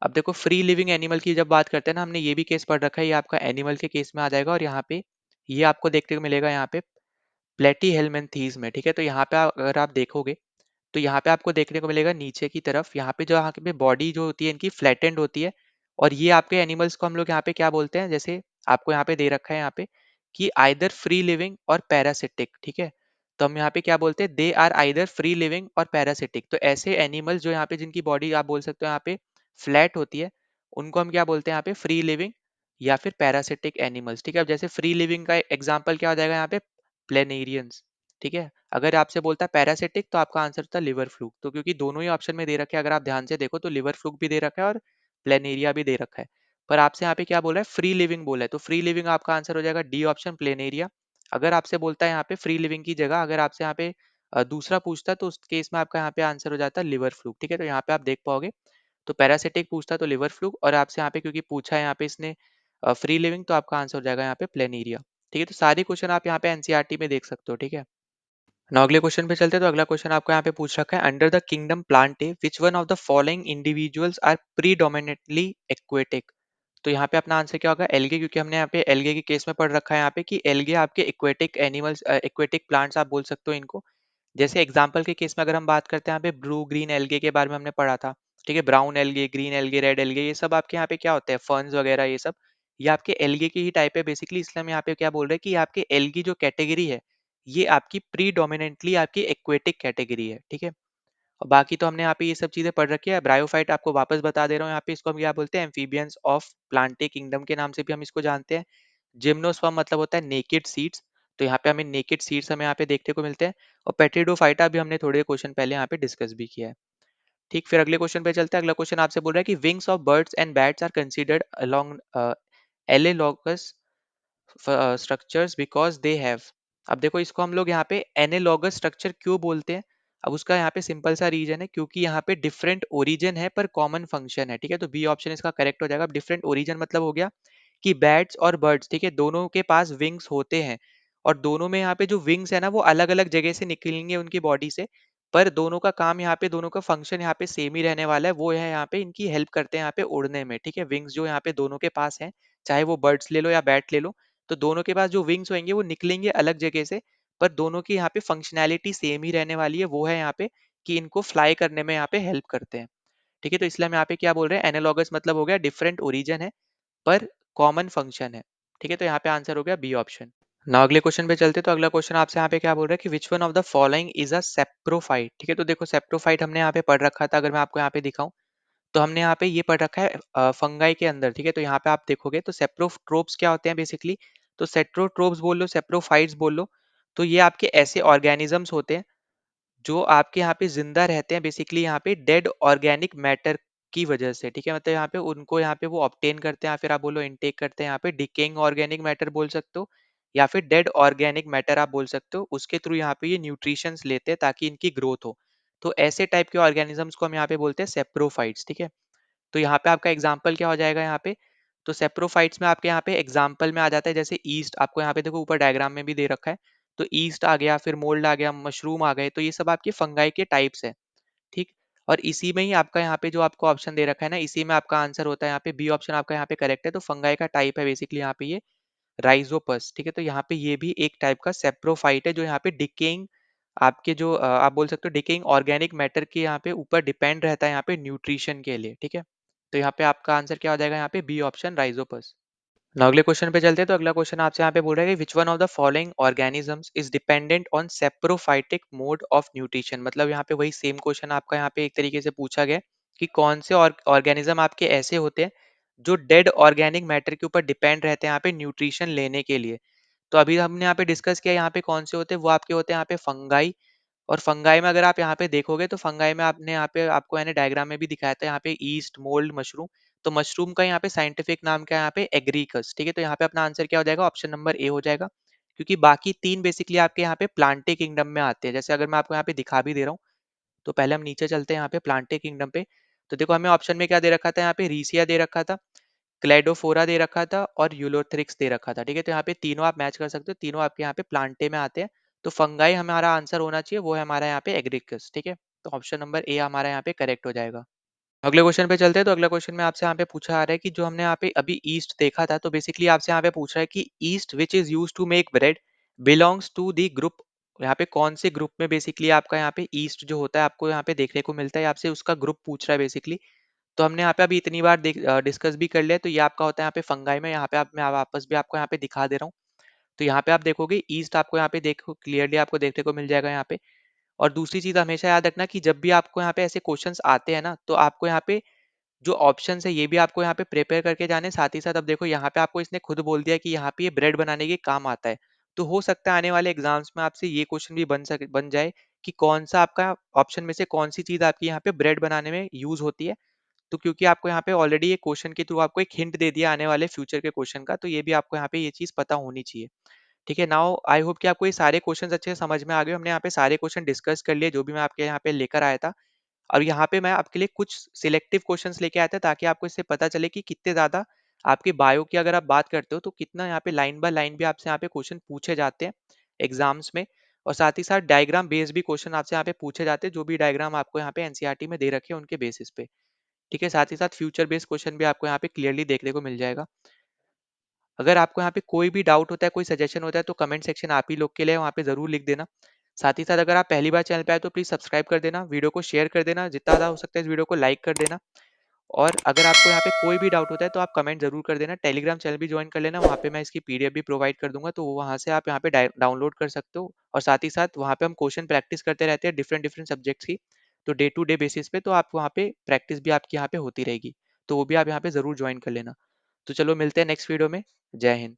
अब देखो फ्री लिविंग एनिमल की जब बात करते हैं ना, हमने ये भी केस पढ़ रखा है, ये आपका एनिमल के केस में आ जाएगा, और यहाँ पे ये आपको देखने को मिलेगा यहाँ पे प्लेटी हेलमेंथीज में। ठीक है, तो यहाँ पे अगर आप देखोगे, तो यहाँ पे आपको देखने को मिलेगा नीचे की तरफ, यहाँ पे जो यहाँ पे बॉडी जो होती है इनकी फ्लैटेंड होती है। और ये आपके एनिमल्स को हम लोग यहाँ पे क्या बोलते हैं, जैसे आपको यहाँ पे दे रखा है यहाँ पे कि आइदर फ्री लिविंग और पैरासिटिक। ठीक है, तो हम यहाँ पे क्या बोलते हैं, they are either free living और पैरासिटिक। तो ऐसे एनिमल्स जो यहाँ पे जिनकी बॉडी आप बोल सकते हो यहाँ पे फ्लैट होती है, उनको हम क्या बोलते हैं यहाँ पे, फ्री लिविंग या फिर पैरासिटिक एनिमल्स। ठीक है, अब जैसे फ्री लिविंग का एग्जाम्पल क्या हो जाएगा यहाँ पे, प्लेनेरियंस। ठीक है, अगर आपसे बोलता है पैरासिटिक, तो आपका आंसर होता है लिवर फ्लूक। तो क्योंकि दोनों ही ऑप्शन में दे रखे हैं, अगर आप ध्यान से देखो तो लिवर फ्लूक भी दे रखा है और प्लेनेरिया भी दे रखा है। पर आपसे यहाँ पे क्या बोला है, फ्री लिविंग बोला है, तो फ्री लिविंग आपका आंसर हो जाएगा डी ऑप्शन प्लेनेरिया। अगर आपसे बोलता है यहाँ पे फ्री लिविंग की जगह अगर आपसे यहाँ पे दूसरा पूछता है, तो उस केस में आपका यहाँ पे आंसर हो जाता है लिवर फ्लूक। ठीक है, तो यहाँ पे आप देख पाओगे, तो पैरासिटिक पूछता तो लिवर फ्लूक, और आपसे यहाँ पे क्योंकि पूछा है यहाँ पे इसने फ्री लिविंग, तो आपका आंसर हो जाएगा यहाँ पे प्लेनेरिया। ठीक है, तो सारे क्वेश्चन आप यहाँ पे एनसीईआरटी में देख सकते हो। ठीक है ना, अगले क्वेश्चन पे चलते हैं। तो अगला क्वेश्चन आपको यहाँ पे पूछ रखा है, under the kingdom Plantae which one of the following individuals are predominantly aquatic. तो यहाँ पे अपना आंसर क्या होगा? एल्गे, क्योंकि हमने यहाँ पे एल्गे के केस में पढ़ रखा है यहाँ पे कि एल्गे आपके एक्वेटिक एनिमल्स, एक्वेटिक प्लांट्स आप बोल सकते हो इनको। जैसे एग्जाम्पल के केस में अगर हम बात करते हैं, यहाँ पे ब्लू ग्रीन एल्गे के बारे में हमने पढ़ा था, ठीक है, brown algae, green algae, red algae, ये सब आपके यहाँ पे क्या होते हैं, फर्न्स वगैरह, ये सब ये आपके एल्गे की ही टाइप है बेसिकली। इसलिए हम यहाँ पे क्या बोल रहे हैं कि आपके एल्गी जो कैटेगरी है, ये आपकी प्रीडोमिनेंटली आपकी एक्वेटिक कैटेगरी है, ठीक है। और बाकी तो हमने यहाँ पे ये सब चीजें पढ़ रखी है। ब्रायोफाइट आपको वापस बता दे रहा हूँ, यहाँ पे इसको हम क्या बोलते हैं, एम्फीबियंस ऑफ प्लांटे किंगडम के नाम से भी हम इसको जानते हैं। जिम्नोस्पर्म मतलब होता है नेकेड सीड्स, तो यहाँ पे हमें नेकेड सीड्स हमें यहाँ पे देखने को मिलते हैं। और पेट्रिडोफाइटा भी हमने थोड़े क्वेश्चन पहले यहाँ पे डिस्कस भी किया है। ठीक, फिर अगले क्वेश्चन पे चलते हैं। अगला क्वेश्चन आपसे बोल रहा है कि wings of birds and bats are considered along analogous structures because they have. अब देखो इसको हम लोग यहाँ पे एनालॉगस स्ट्रक्चर क्यों बोलते हैं? अब उसका यहाँ पे सिंपल सा रीजन है, क्योंकि यहाँ पे डिफरेंट ओरिजिन है पर कॉमन फंक्शन है, ठीक है। तो बी ऑप्शन इसका करेक्ट हो जाएगा। अब डिफरेंट ओरिजिन मतलब हो गया कि बैट्स और बर्ड्स, ठीक है, दोनों के पास विंग्स होते हैं, और दोनों में यहाँ पे जो विंग्स है ना वो अलग अलग जगह से निकलेंगे उनकी बॉडी से, पर दोनों का काम यहाँ पे, दोनों का फंक्शन यहाँ पे सेम ही रहने वाला है। वो है यहाँ पे इनकी हेल्प करते हैं यहाँ पे उड़ने में, ठीक है। विंग्स जो यहाँ पे दोनों के पास है, चाहे वो बर्ड्स ले लो या बैट ले लो, तो दोनों के पास जो विंग्स होंगे वो निकलेंगे अलग जगह से, पर दोनों की यहाँ पे फंक्शनैलिटी सेम ही रहने वाली है। वो है यहाँ पे कि इनको फ्लाई करने में यहाँ पे हेल्प करते हैं, ठीक है। तो इसलिए हम यहाँ पे क्या बोल रहे हैं, एनालॉगस मतलब हो गया डिफरेंट ओरिजिन है पर कॉमन फंक्शन है, ठीक है। तो यहाँ पे आंसर हो गया बी ऑप्शन। ना अगले क्वेश्चन पे चलते, तो अगला क्वेश्चन आपसे यहाँ पे क्या बोल रहा है कि which one of the following is a saprophyte, ठीक है। तो देखो सेप्रोफाइट हमने यहाँ पे पढ़ रखा था, अगर मैं आपको यहाँ पे दिखाऊं तो हमने यहाँ पे ये पढ़ रखा है फंगाई के अंदर, ठीक है। तो यहाँ पे आप देखोगे तो सेप्रोट्रोप्स क्या होते हैं बेसिकली, तो सेट्रोट्रोप्स बोल लो, सेप्रोफाइट्स बोल लो, तो ये आपके ऐसे ऑर्गेनिजम्स होते हैं जो आपके यहाँ पे जिंदा रहते हैं बेसिकली यहाँ पे डेड ऑर्गेनिक मैटर की वजह से, ठीक है। मतलब यहाँ पे उनको यहाँ पे वो ऑब्टेन करते हैं, या फिर आप बोलो इनटेक करते हैं यहाँ पे डिकेइंग ऑर्गेनिक मैटर बोल सकते हो, या फिर डेड ऑर्गेनिक मैटर आप बोल सकते हो। उसके थ्रू यहाँ पे ये न्यूट्रिशंस लेते हैं ताकि इनकी ग्रोथ हो। तो ऐसे टाइप के ऑर्गेनिजम्स को हम यहाँ पे बोलते हैं सेप्रोफाइट्स, ठीक है। तो यहाँ पे आपका एग्जाम्पल क्या हो जाएगा यहाँ पे, तो सेप्रोफाइट्स में आपके यहाँ पे एग्जाम्पल में आ जाता है जैसे ईस्ट, आपको यहाँ पे देखो ऊपर डायग्राम में भी दे रखा है, तो ईस्ट आ गया, फिर मोल्ड आ गया, मशरूम आ गए, तो ये सब आपके फंगाई के टाइप्स है, ठीक। और इसी में ही आपका यहाँ पे जो आपको ऑप्शन दे रखा है ना, इसी में आपका आंसर होता है यहाँ पे बी ऑप्शन आपका यहाँ पे करेक्ट है। तो फंगाई का टाइप है बेसिकली यहाँ पे ये राइजोपस, ठीक है। तो यहाँ पे ये भी एक टाइप का सेप्रोफाइट है जो यहाँ पे डिकेइंग आपके जो आप बोल सकते हो डिकेइंग ऑर्गेनिक मैटर के यहाँ पे ऊपर डिपेंड रहता है यहाँ पे न्यूट्रिशन के लिए, ठीक है। तो यहाँ पे आपका आंसर क्या हो जाएगा, यहाँ पे बी ऑप्शन राइजोपस। now अगले क्वेश्चन पे चलते हैं। तो अगला क्वेश्चन आपसे यहाँ पे बोल रहा है कि which one of the following organisms is dependent on saprophytic mode of nutrition. मतलब यहाँ पे वही सेम क्वेश्चन आपका यहाँ पे एक तरीके से पूछा गया कि कौन से ऑर्गेनिज्म आपके ऐसे होते हैं जो डेड ऑर्गेनिक मैटर के ऊपर डिपेंड रहते हैं यहाँ पे न्यूट्रिशन लेने के लिए। तो अभी हमने यहाँ पे डिस्कस किया यहाँ पे कौन से होते हैं, वो आपके होते हैं यहाँ पे फंगाई। और फंगाई में अगर आप यहाँ पे देखोगे तो फंगाई में आपने यहाँ पे आपको मैंने डायग्राम में भी दिखाया था यहाँ पे ईस्ट मोल्ड मशरूम। तो मशरूम का यहाँ पे साइंटिफिक नाम क्या है यहाँ पे एग्रीकस, ठीक है। तो यहाँ पे अपना आंसर क्या हो जाएगा, ऑप्शन नंबर ए हो जाएगा, क्योंकि बाकी तीन बेसिकली आपके यहाँ पे प्लांटे किंगडम में आते हैं। जैसे अगर मैं आपको यहाँ पे दिखा भी दे रहा हूँ, तो पहले हम नीचे चलते हैं यहाँ पे प्लांटे किंगडम पे। तो देखो हमें ऑप्शन में क्या दे रखा था, यहाँ पे रीसिया दे रखा था, क्लेडोफोरा दे रखा था और यूलोथ्रिक्स दे रखा था, ठीक है। तो यहाँ पे तीनों आप मैच कर सकते हो, तीनों आपके यहाँ पे प्लांटे में आते हैं। तो फंगाई हमारा आंसर होना चाहिए, वो है हमारा यहाँ पे एग्रीकस, ठीक है। तो ऑप्शन नंबर ए हमारा यहाँ पे करेक्ट हो जाएगा। अगले क्वेश्चन पे चलते हैं। तो अगला क्वेश्चन में आपसे यहाँ पे पूछा आ रहा है कि जो हमने यहाँ पे अभी ईस्ट देखा था, तो बेसिकली आपसे यहाँ पे पूछ रहा है कि yeast which is use to make bread belongs to the group. यहाँ पे कौन से ग्रुप में बेसिकली आपका यहाँ पे ईस्ट जो होता है आपको यहाँ पे देखने को मिलता है, आपसे उसका ग्रुप पूछ रहा है बेसिकली। तो हमने यहाँ पे अभी इतनी बार डिस्कस भी कर लिया, तो ये आपका होता है यहाँ पे फंगाई में। यहाँ पे आप मैं वापस भी आपको यहाँ पे दिखा दे रहा हूँ। तो यहाँ पे आप देखोगे ईस्ट आपको यहाँ पे देखो क्लियरली आपको देखने को मिल जाएगा यहाँ पे। और दूसरी चीज हमेशा याद रखना कि जब भी आपको यहाँ पे ऐसे क्वेश्चंस आते हैं ना, तो आपको यहाँ पे जो ऑप्शंस है ये भी आपको यहाँ पे प्रिपेयर करके जाने। साथ ही साथ अब देखो यहाँ पे आपको इसने खुद बोल दिया कि यहाँ पे ये ब्रेड बनाने के काम आता है। तो हो सकता है आने वाले एग्जाम्स में आपसे ये क्वेश्चन भी बन जाए कि कौन सा आपका ऑप्शन में से कौन सी चीज आपकी यहाँ पे ब्रेड बनाने में यूज होती है। तो क्योंकि आपको यहाँ पे ऑलरेडी ये क्वेश्चन के थ्रू आपको एक हिंट दे दिया आने वाले फ्यूचर के क्वेश्चन का, तो ये भी आपको यहाँ पे ये चीज पता होनी चाहिए, ठीक है। नाउ आई होप कि आपको ये सारे क्वेश्चन अच्छे से समझ में आ गए। हमने यहाँ पे सारे क्वेश्चन डिस्कस कर लिए जो भी मैं आपके यहाँ पे लेकर आया था। और यहाँ पे मैं आपके लिए कुछ सिलेक्टिव क्वेश्चंस लेके आया था ताकि आपको इससे पता चले कि कितने ज्यादा आपके बायो की अगर आप बात करते हो तो कितना यहाँ पे लाइन बाय लाइन भी आपसे यहाँ पे क्वेश्चन पूछे जाते हैं एग्जाम्स में। और साथ ही साथ डायग्राम बेस्ड भी क्वेश्चन आपसे यहाँ पे पूछे जाते हैं, जो भी डायग्राम आपको यहाँ पे एनसीईआरटी में दे रखे हैं उनके बेसिस पे। ठीक है, साथ ही साथ फ्यूचर बेस्ड क्वेश्चन भी आपको यहाँ पे क्लियरली देखने को मिल जाएगा। अगर आपको यहाँ पे कोई भी डाउट होता है, कोई सजेशन होता है, तो कमेंट सेक्शन आप ही लोग के लिए, वहाँ पे ज़रूर लिख देना। साथ ही साथ अगर आप पहली बार चैनल पे आए तो प्लीज़ सब्सक्राइब कर देना, वीडियो को शेयर कर देना, जितना ज़्यादा हो सकता है इस वीडियो को लाइक कर देना। और अगर आपको यहाँ पे कोई भी डाउट होता है तो आप कमेंट ज़रूर कर देना। टेलीग्राम चैनल भी जॉइन कर लेना, वहाँ पे मैं इसकी पीडीएफ भी प्रोवाइड कर दूँगा, तो वहाँ से आप यहाँ पे डाउनलोड कर सकते हो। और साथ ही साथ वहाँ पे हम क्वेश्चन प्रैक्टिस करते रहते हैं डिफरेंट डिफरेंट सब्जेक्ट्स की, तो डे टू डे बेसिस पे, तो आप वहाँ पे प्रैक्टिस भी आपकी यहाँ पे होती रहेगी। तो वो भी आप यहाँ पे ज़रूर जॉइन कर लेना। तो चलो मिलते हैं नेक्स्ट वीडियो में। जय हिंद।